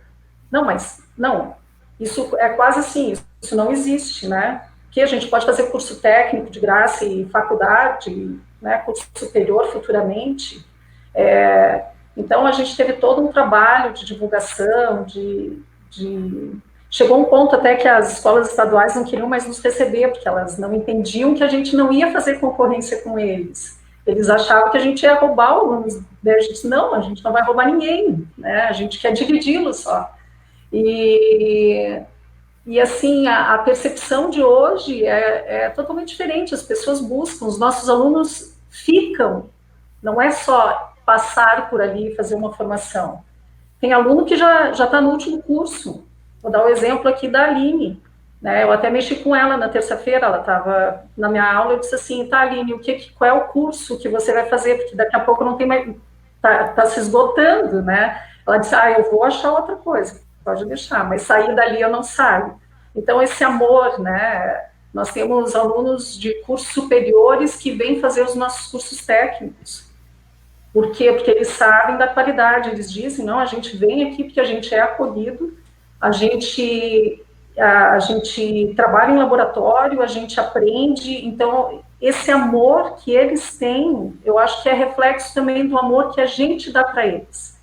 Não, isso é quase assim, isso não existe, né? Que a gente pode fazer curso técnico de graça e faculdade, né, curso superior futuramente. Então, a gente teve todo um trabalho de divulgação, Chegou um ponto até que as escolas estaduais não queriam mais nos receber, porque elas não entendiam que a gente não ia fazer concorrência com eles. Eles achavam que a gente ia roubar alunos. Daí a gente disse, não, a gente não vai roubar ninguém, né? A gente quer dividi-los só. E assim, a percepção de hoje é totalmente diferente, as pessoas buscam, os nossos alunos ficam, não é só passar por ali e fazer uma formação. Tem aluno que já está no último curso. Vou dar o exemplo aqui da Aline, né? Eu até mexi com ela na terça-feira, ela estava na minha aula, eu disse assim, tá, Aline, qual é o curso que você vai fazer? Porque daqui a pouco não tem mais, tá se esgotando, né? Ela disse, eu vou achar outra coisa, pode deixar, mas sair dali eu não saio. Então, esse amor, né? Nós temos alunos de cursos superiores que vêm fazer os nossos cursos técnicos. Por quê? Porque eles sabem da qualidade, eles dizem, não, a gente vem aqui porque a gente é acolhido, a gente trabalha em laboratório, a gente aprende, então, esse amor que eles têm, eu acho que é reflexo também do amor que a gente dá para eles.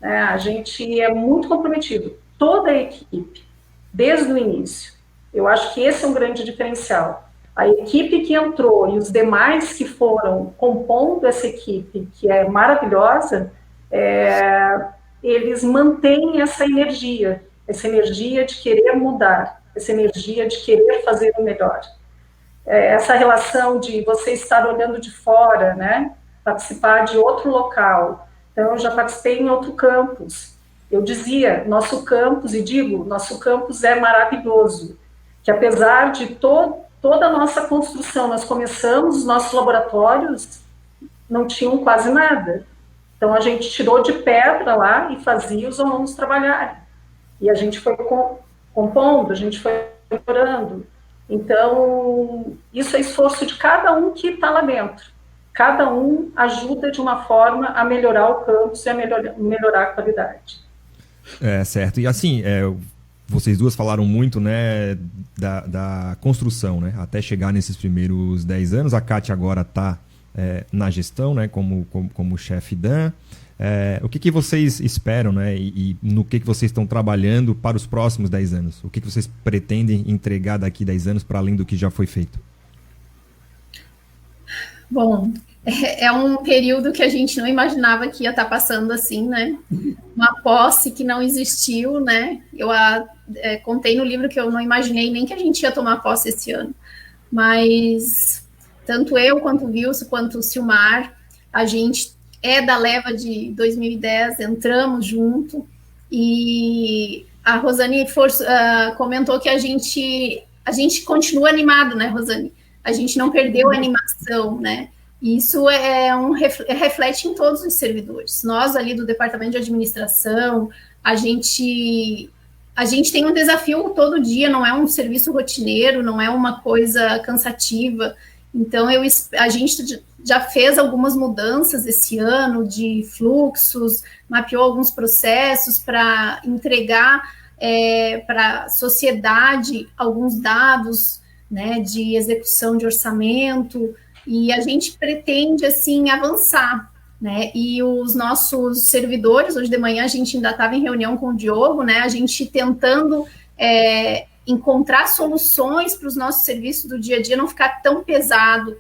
A gente é muito comprometido, toda a equipe, desde o início. Eu acho que esse é um grande diferencial. A equipe que entrou e os demais que foram compondo essa equipe, que é maravilhosa, eles mantêm essa energia de querer mudar, essa energia de querer fazer o melhor. Essa relação de você estar olhando de fora, né, participar de outro local. Então, eu já participei em outro campus. Eu dizia, nosso campus é maravilhoso, que apesar de toda a nossa construção, nós começamos os nossos laboratórios não tinham quase nada. Então, a gente tirou de pedra lá e fazia os alunos trabalharem. E a gente foi compondo, a gente foi melhorando. Então, isso é esforço de cada um que está lá dentro. Cada um ajuda de uma forma a melhorar o campus e a melhorar a qualidade. Certo. E assim, vocês duas falaram muito, né, da construção, né, até chegar nesses primeiros 10 anos. A Kátia agora está na gestão, né, como chefe DAN. O que vocês esperam, né, e no que vocês estão trabalhando para os próximos 10 anos? O que vocês pretendem entregar daqui 10 anos para além do que já foi feito? Bom, é um período que a gente não imaginava que ia estar passando assim, né? Uma posse que não existiu, né? Eu contei no livro que eu não imaginei nem que a gente ia tomar posse esse ano. Mas tanto eu, quanto o Wilson, quanto o Silmar, a gente é da leva de 2010, entramos junto, e a Rosane comentou que a gente continua animado, né, Rosane? A gente não perdeu a animação, né? Isso reflete em todos os servidores. Nós ali do departamento de administração, a gente tem um desafio todo dia, não é um serviço rotineiro, não é uma coisa cansativa. Então, a gente já fez algumas mudanças esse ano de fluxos, mapeou alguns processos para entregar para a sociedade alguns dados, né, de execução de orçamento, e a gente pretende, assim, avançar, né, e os nossos servidores, hoje de manhã a gente ainda estava em reunião com o Diogo, né, a gente tentando encontrar soluções para os nossos serviços do dia a dia não ficar tão pesado.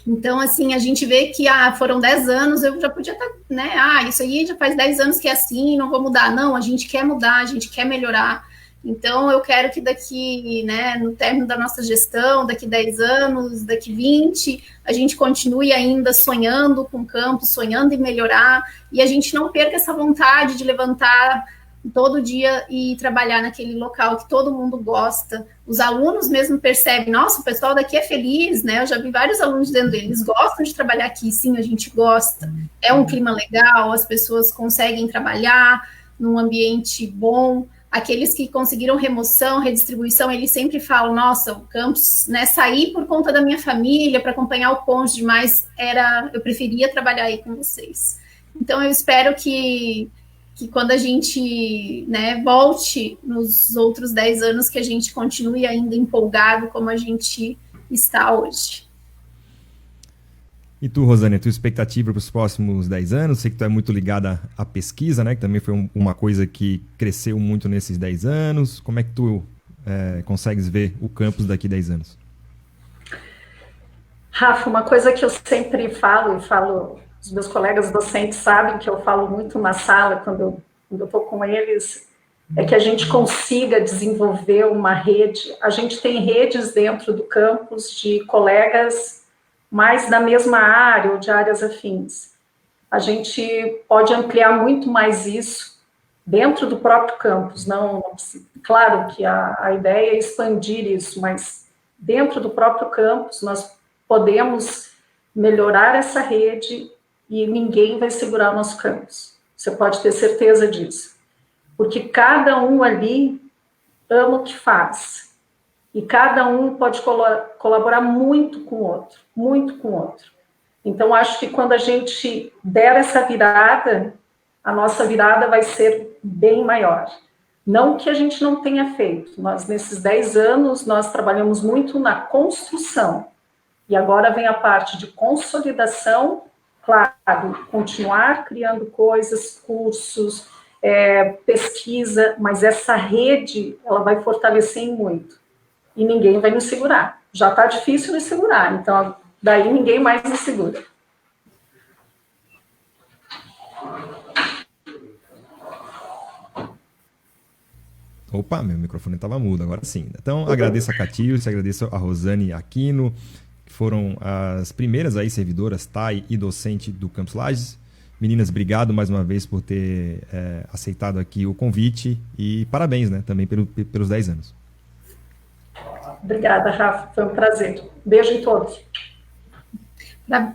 Então, assim, a gente vê que foram 10 anos, eu já podia estar, né, isso aí já faz 10 anos que é assim, não vou mudar. Não, a gente quer mudar, a gente quer melhorar. Então, eu quero que daqui, né, no término da nossa gestão, daqui 10 anos, daqui 20, a gente continue ainda sonhando com o campus, sonhando em melhorar, e a gente não perca essa vontade de levantar todo dia e trabalhar naquele local que todo mundo gosta. Os alunos mesmo percebem, nossa, o pessoal daqui é feliz, né? Eu já vi vários alunos dizendo, eles gostam de trabalhar aqui, sim, a gente gosta. É um clima legal, as pessoas conseguem trabalhar num ambiente bom. Aqueles que conseguiram remoção, redistribuição, eles sempre falam, nossa, o campus, né, sair por conta da minha família, para acompanhar o cônjuge, mas eu preferia trabalhar aí com vocês. Então, eu espero que quando a gente, né, volte nos outros 10 anos, que a gente continue ainda empolgado como a gente está hoje. E tu, Rosane, a tua expectativa para os próximos 10 anos? Sei que tu é muito ligada à pesquisa, né, que também foi uma coisa que cresceu muito nesses 10 anos. Como é que tu consegues ver o campus daqui 10 anos? Rafa, uma coisa que eu sempre falo, os meus colegas docentes sabem que eu falo muito na sala, quando eu estou com eles, é que a gente consiga desenvolver uma rede. A gente tem redes dentro do campus de colegas mais da mesma área ou de áreas afins. A gente pode ampliar muito mais isso dentro do próprio campus. Claro que a ideia é expandir isso, mas dentro do próprio campus nós podemos melhorar essa rede e ninguém vai segurar o nosso campus. Você pode ter certeza disso. Porque cada um ali ama o que faz. E cada um pode colaborar muito com o outro, muito com o outro. Então, acho que quando a gente der essa virada, a nossa virada vai ser bem maior. Não que a gente não tenha feito. Nós, nesses 10 anos, nós trabalhamos muito na construção. E agora vem a parte de consolidação. Claro, continuar criando coisas, cursos, pesquisa, mas essa rede, ela vai fortalecer em muito. E ninguém vai nos segurar. Já está difícil nos segurar, então daí ninguém mais nos segura. Opa, meu microfone estava mudo, agora sim. Então, agradeço a Catius, agradeço a Rosane Aquino, que foram as primeiras aí servidoras, TAI e docente do Campus Lages. Meninas, obrigado mais uma vez por ter aceitado aqui o convite e parabéns, né, também pelos 10 anos. Obrigada, Rafa, foi um prazer. Beijo em todos.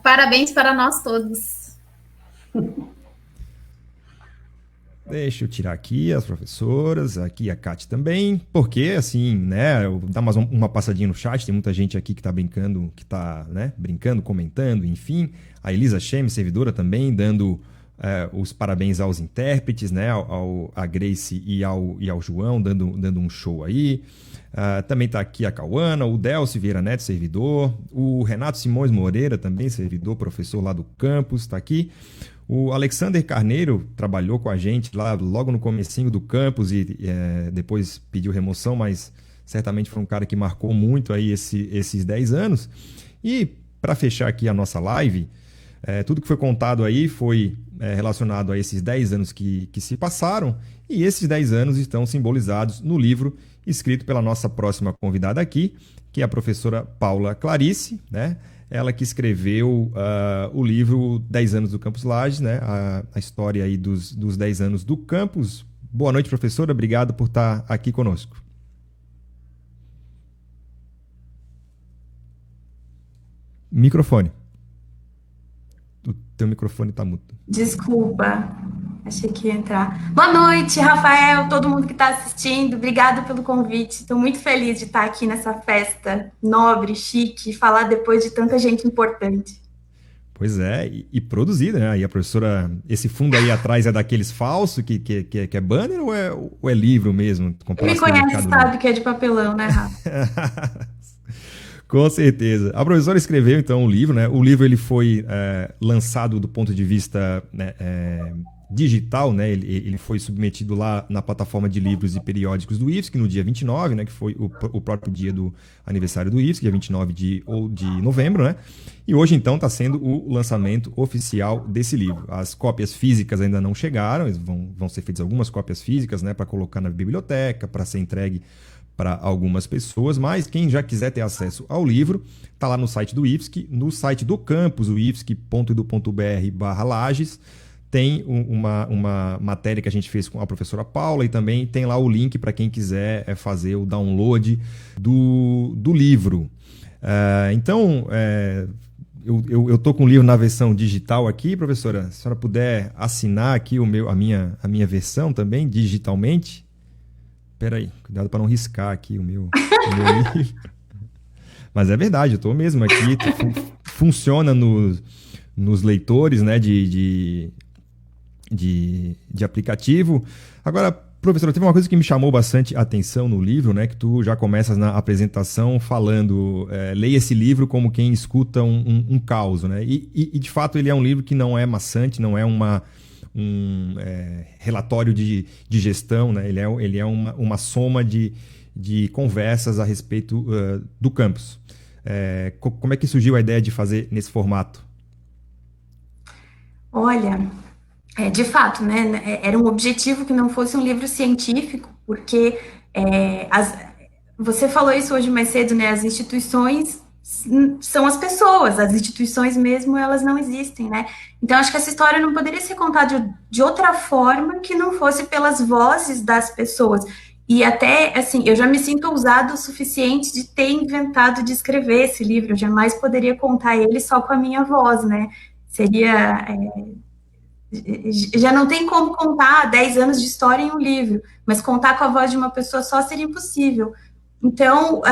Parabéns para nós todos. Deixa eu tirar aqui as professoras, aqui a Kate também, porque assim, né, dá mais uma passadinha no chat, tem muita gente aqui que tá brincando, né, brincando, comentando, enfim. A Elisa Shem, servidora também, dando os parabéns aos intérpretes, né, a Grace e ao João, dando um show aí. Também tá aqui a Cauana, o Delcio Vieira Neto, servidor, o Renato Simões Moreira também, servidor, professor lá do campus, tá aqui. O Alexander Carneiro trabalhou com a gente lá logo no comecinho do campus e depois pediu remoção, mas certamente foi um cara que marcou muito aí esses 10 anos. E para fechar aqui a nossa live, tudo que foi contado aí foi relacionado a esses 10 anos que se passaram, e esses 10 anos estão simbolizados no livro escrito pela nossa próxima convidada aqui, que é a professora Paula Clarice, né? Ela que escreveu o livro 10 anos do Campus Lages, né? A história aí dos 10 anos do campus. Boa noite, professora. Obrigado por estar aqui conosco. Microfone. O teu microfone está mudo. Desculpa, achei que ia entrar. Boa noite, Rafael, todo mundo que está assistindo. Obrigado pelo convite. Estou muito feliz de estar aqui nessa festa nobre, chique, e falar depois de tanta gente importante. Pois é, e produzida, né? E a professora, esse fundo aí atrás é daqueles falsos que é banner ou é livro mesmo? Quem me conhece sabe que é de papelão, né, Rafa? Com certeza. A professora escreveu, então, um livro, né? O livro ele foi lançado do ponto de vista digital, né? Ele foi submetido lá na plataforma de livros e periódicos do IFSC no dia 29, né? Que foi o próprio dia do aniversário do IFSC, dia 29 de novembro, né? E hoje, então, está sendo o lançamento oficial desse livro. As cópias físicas ainda não chegaram, vão ser feitas algumas cópias físicas, né? Para colocar na biblioteca, para ser entregue para algumas pessoas, mas quem já quiser ter acesso ao livro, está lá no site do IFSC, no site do campus, o ifsc.edu.br/Lages, tem uma matéria que a gente fez com a professora Paula e também tem lá o link para quem quiser fazer o download do livro. Então, eu estou com o livro na versão digital aqui, professora, se a senhora puder assinar aqui a minha versão também, digitalmente. Espera aí, cuidado para não riscar aqui o meu livro. Mas é verdade, eu estou mesmo aqui. Funciona nos leitores, né, de aplicativo. Agora, professora, teve uma coisa que me chamou bastante atenção no livro, né, que tu já começas na apresentação falando, leia esse livro como quem escuta um caos, né? E de fato ele é um livro que não é maçante, não é um relatório de gestão, né? Ele é uma soma de conversas a respeito do campus. Como é que surgiu a ideia de fazer nesse formato? Olha, de fato, né? Era um objetivo que não fosse um livro científico, porque você falou isso hoje mais cedo, né? As instituições são as pessoas, as instituições mesmo, elas não existem, né? Então, acho que essa história não poderia ser contada de outra forma que não fosse pelas vozes das pessoas. E até, assim, eu já me sinto ousada o suficiente de ter inventado de escrever esse livro, eu jamais poderia contar ele só com a minha voz, né? Seria... já não tem como contar 10 anos de história em um livro, mas contar com a voz de uma pessoa só seria impossível. Então...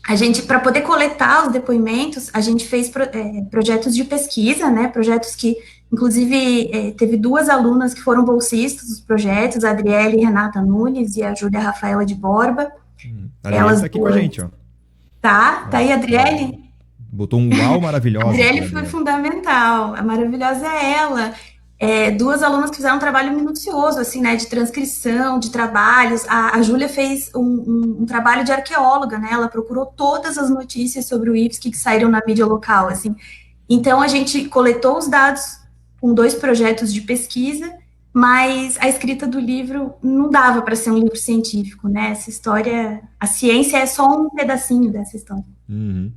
a gente, para poder coletar os depoimentos, a gente fez projetos de pesquisa, né, projetos que, inclusive, teve 2 alunas que foram bolsistas dos projetos, a Adriele Renata Nunes e a Júlia Rafaela de Borba. A Adriele está aqui com a gente, ó. Tá aí a Adriele? Botou um uau maravilhoso. A Adriele foi fundamental, a maravilhosa é ela. 2 alunas que fizeram um trabalho minucioso, assim, né, de transcrição, de trabalhos. A Júlia fez um trabalho de arqueóloga, né, ela procurou todas as notícias sobre o IFSC que saíram na mídia local, assim. Então, a gente coletou os dados com 2 projetos de pesquisa, mas a escrita do livro não dava para ser um livro científico, né, essa história, a ciência é só um pedacinho dessa história. Uhum.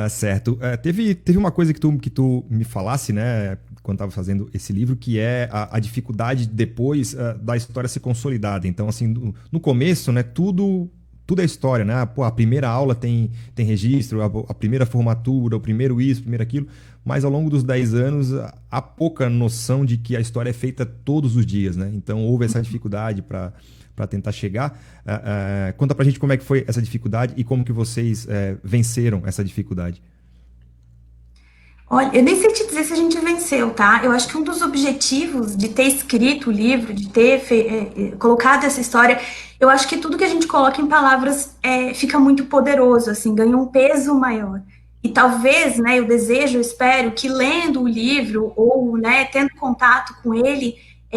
Certo. Teve uma coisa que tu me falasse, né, quando estava fazendo esse livro, que é a dificuldade depois da história ser consolidada. Então, assim, no começo, né, tudo tudo é história, né? Pô, a primeira aula tem registro, a primeira formatura, o primeiro isso, o primeiro aquilo, mas ao longo dos 10 anos há pouca noção de que a história é feita todos os dias, né? Então houve essa dificuldade para tentar chegar. Conta pra gente como é que foi essa dificuldade e como que vocês venceram essa dificuldade. Olha, eu nem sei te dizer se a gente venceu, tá? Eu acho que um dos objetivos de ter escrito o livro, de ter colocado essa história, eu acho que tudo que a gente coloca em palavras fica muito poderoso, assim, ganha um peso maior. E talvez, né, eu desejo, eu espero que lendo o livro ou, né, tendo contato com ele,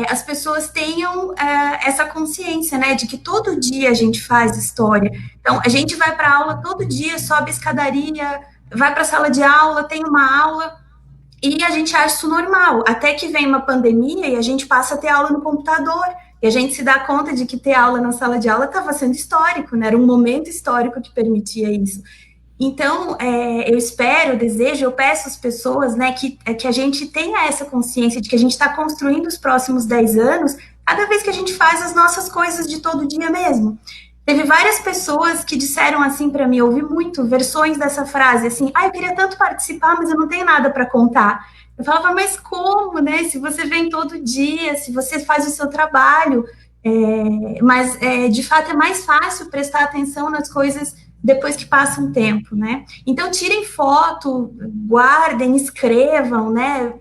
as pessoas tenham essa consciência, né, de que todo dia a gente faz história. Então, a gente vai para aula todo dia, sobe a escadaria, vai para a sala de aula, tem uma aula, e a gente acha isso normal, até que vem uma pandemia e a gente passa a ter aula no computador, e a gente se dá conta de que ter aula na sala de aula estava sendo histórico, né? Era um momento histórico que permitia isso. Então, eu espero, eu desejo, eu peço às pessoas, né, que a gente tenha essa consciência de que a gente está construindo os próximos 10 anos, cada vez que a gente faz as nossas coisas de todo dia mesmo. Teve várias pessoas que disseram assim para mim, eu ouvi muito versões dessa frase, assim, eu queria tanto participar, mas eu não tenho nada para contar. Eu falava, mas como, né? Se você vem todo dia, se você faz o seu trabalho, mas de fato é mais fácil prestar atenção nas coisas depois que passa um tempo, né? Então tirem foto, guardem, escrevam, né?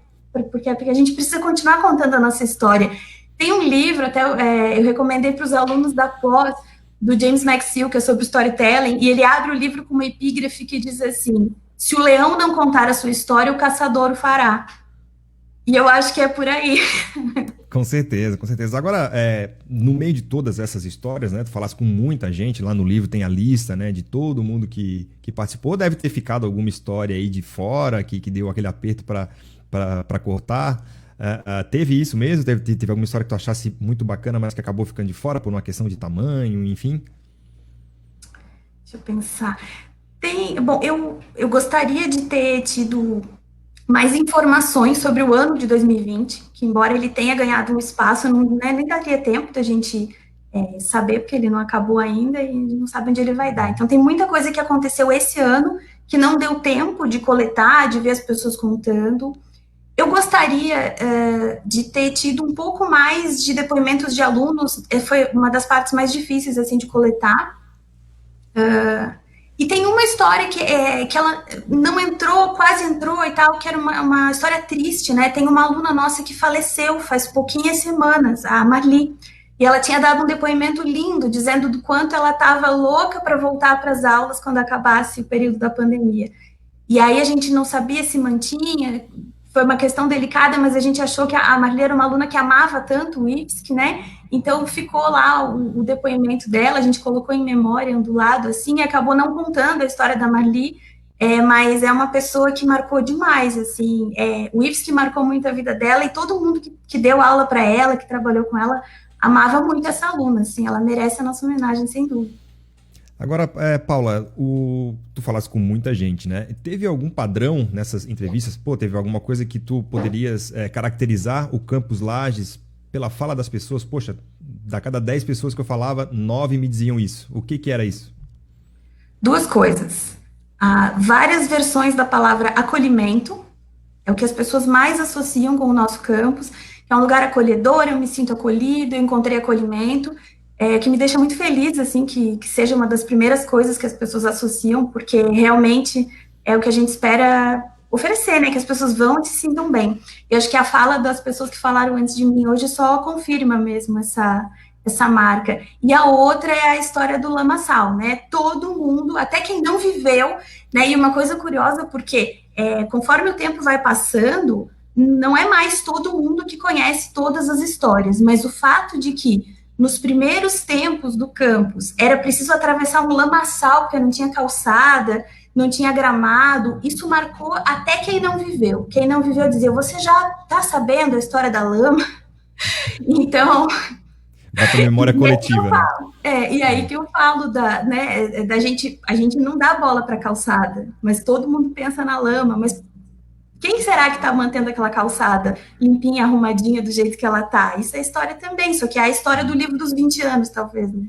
Porque a gente precisa continuar contando a nossa história. Tem um livro, até eu recomendei para os alunos da pós, do James McSeel, que é sobre storytelling, e ele abre o livro com uma epígrafe que diz assim, se o leão não contar a sua história, o caçador o fará. E eu acho que é por aí. Com certeza, com certeza. Agora, no meio de todas essas histórias, né, tu falaste com muita gente, lá no livro tem a lista, né, de todo mundo que participou, deve ter ficado alguma história aí de fora, que deu aquele aperto para cortar. Teve isso mesmo? Teve alguma história que tu achasse muito bacana, mas que acabou ficando de fora por uma questão de tamanho, enfim? Deixa eu pensar. Bom, eu gostaria de ter tido mais informações sobre o ano de 2020, que embora ele tenha ganhado um espaço, nem daria tempo da gente saber, porque ele não acabou ainda e a gente não sabe onde ele vai dar. Então tem muita coisa que aconteceu esse ano que não deu tempo de coletar, de ver as pessoas contando. Eu gostaria de ter tido um pouco mais de depoimentos de alunos, foi uma das partes mais difíceis, assim, de coletar. E tem uma história que ela não entrou, quase entrou e tal, que era uma história triste, né? Tem uma aluna nossa que faleceu faz pouquinhas semanas, a Marli, e ela tinha dado um depoimento lindo, dizendo do quanto ela estava louca para voltar para as aulas quando acabasse o período da pandemia. E aí a gente não sabia se mantinha, foi uma questão delicada, mas a gente achou que a Marli era uma aluna que amava tanto o IFSC, né? Então ficou lá o depoimento dela, a gente colocou em memória do lado, assim, e acabou não contando a história da Marli, mas é uma pessoa que marcou demais, assim, o IFSC marcou muito a vida dela, e todo mundo que deu aula para ela, que trabalhou com ela, amava muito essa aluna, assim, ela merece a nossa homenagem, sem dúvida. Agora, Paula, tu falaste com muita gente, né? Teve algum padrão nessas entrevistas? Teve alguma coisa que tu poderias caracterizar o Campus Lages pela fala das pessoas? Poxa, da cada 10 pessoas que eu falava, 9 me diziam isso. O que era isso? Duas coisas. Várias versões da palavra acolhimento, é o que as pessoas mais associam com o nosso campus, que é um lugar acolhedor, eu me sinto acolhido, eu encontrei acolhimento, que me deixa muito feliz, assim, que seja uma das primeiras coisas que as pessoas associam, porque realmente é o que a gente espera oferecer, né, que as pessoas vão e se sintam bem. Eu acho que a fala das pessoas que falaram antes de mim hoje só confirma mesmo essa marca. E a outra é a história do lamaçal, né, todo mundo, até quem não viveu, né, e uma coisa curiosa, porque conforme o tempo vai passando, não é mais todo mundo que conhece todas as histórias, mas o fato de que nos primeiros tempos do campus, era preciso atravessar um lamaçal, porque não tinha calçada, não tinha gramado, isso marcou até quem não viveu. Quem não viveu dizia, você já está sabendo a história da lama? Então... Vai para a memória coletiva, né? E aí que eu falo da gente, a gente não dá bola para calçada, mas todo mundo pensa na lama, mas quem será que está mantendo aquela calçada limpinha, arrumadinha, do jeito que ela está? Isso é história também, só que é a história do livro dos 20 anos, talvez, né?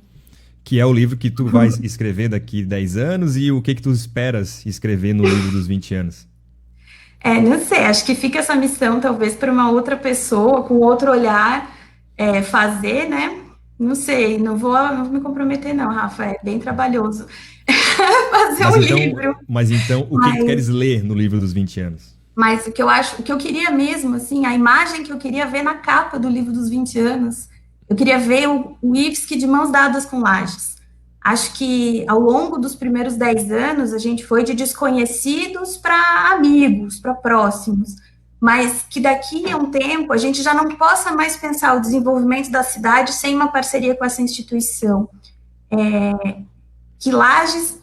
que é o livro que tu vai escrever daqui 10 anos e o que tu esperas escrever no livro dos 20 anos? Não sei, acho que fica essa missão talvez para uma outra pessoa, com outro olhar, fazer, né? Não sei, não vou me comprometer não, Rafa, é bem trabalhoso fazer livro. Mas então, o que tu queres ler no livro dos 20 anos? Mas o que eu queria mesmo, assim, a imagem que eu queria ver na capa do livro dos 20 anos, eu queria ver o IFSC de mãos dadas com Lages. Acho que ao longo dos primeiros 10 anos, a gente foi de desconhecidos para amigos, para próximos, mas que daqui a um tempo a gente já não possa mais pensar o desenvolvimento da cidade sem uma parceria com essa instituição. Que Lages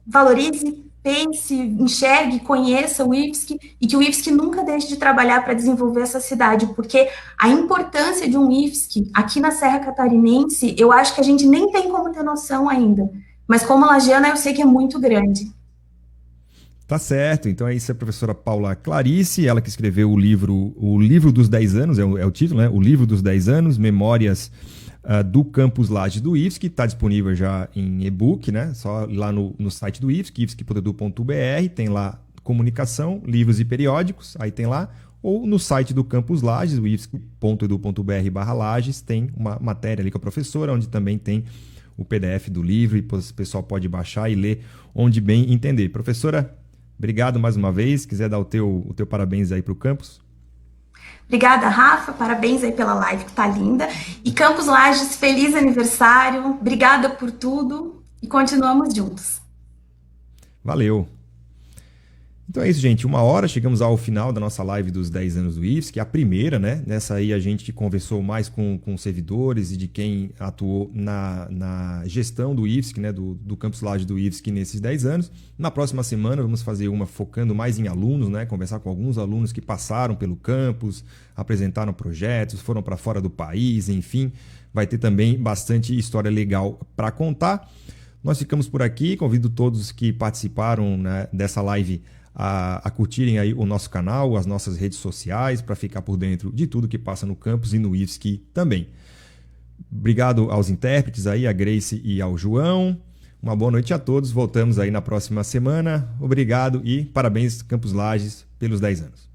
valorize, pense, enxergue, conheça o IFSC e que o IFSC nunca deixe de trabalhar para desenvolver essa cidade, porque a importância de um IFSC aqui na Serra Catarinense, eu acho que a gente nem tem como ter noção ainda, mas como lagiana eu sei que é muito grande. Tá certo, então é isso, a professora Paula Clarice, ela que escreveu o livro dos 10 anos, é o título, né? O livro dos 10 anos, Memórias do Campus Lages do IFSC, está disponível já em e-book, né? Só lá no site do IFSC, ifsc.edu.br, tem lá comunicação, livros e periódicos, aí tem lá, ou no site do Campus Lages, o ifsc.edu.br/Lages, tem uma matéria ali com a professora, onde também tem o PDF do livro, e o pessoal pode baixar e ler onde bem entender. Professora, obrigado mais uma vez, quiser dar o teu parabéns aí para o campus. Obrigada, Rafa, parabéns aí pela live que tá linda. E Campus Lages, feliz aniversário, obrigada por tudo e continuamos juntos. Valeu. Então é isso, gente. 1h, chegamos ao final da nossa live dos 10 anos do IFSC, que é a primeira, né? Nessa aí a gente conversou mais com servidores e de quem atuou na gestão do IFSC, né? Do Campus Lages do IFSC nesses 10 anos. Na próxima semana vamos fazer uma focando mais em alunos, né? Conversar com alguns alunos que passaram pelo campus, apresentaram projetos, foram para fora do país, enfim. Vai ter também bastante história legal para contar. Nós ficamos por aqui. Convido todos que participaram, né, dessa live a curtirem aí o nosso canal, as nossas redes sociais, para ficar por dentro de tudo que passa no campus e no IFSC também. Obrigado aos intérpretes aí, a Grace e ao João. Uma boa noite a todos. Voltamos aí na próxima semana. Obrigado e parabéns, Campus Lages, pelos 10 anos.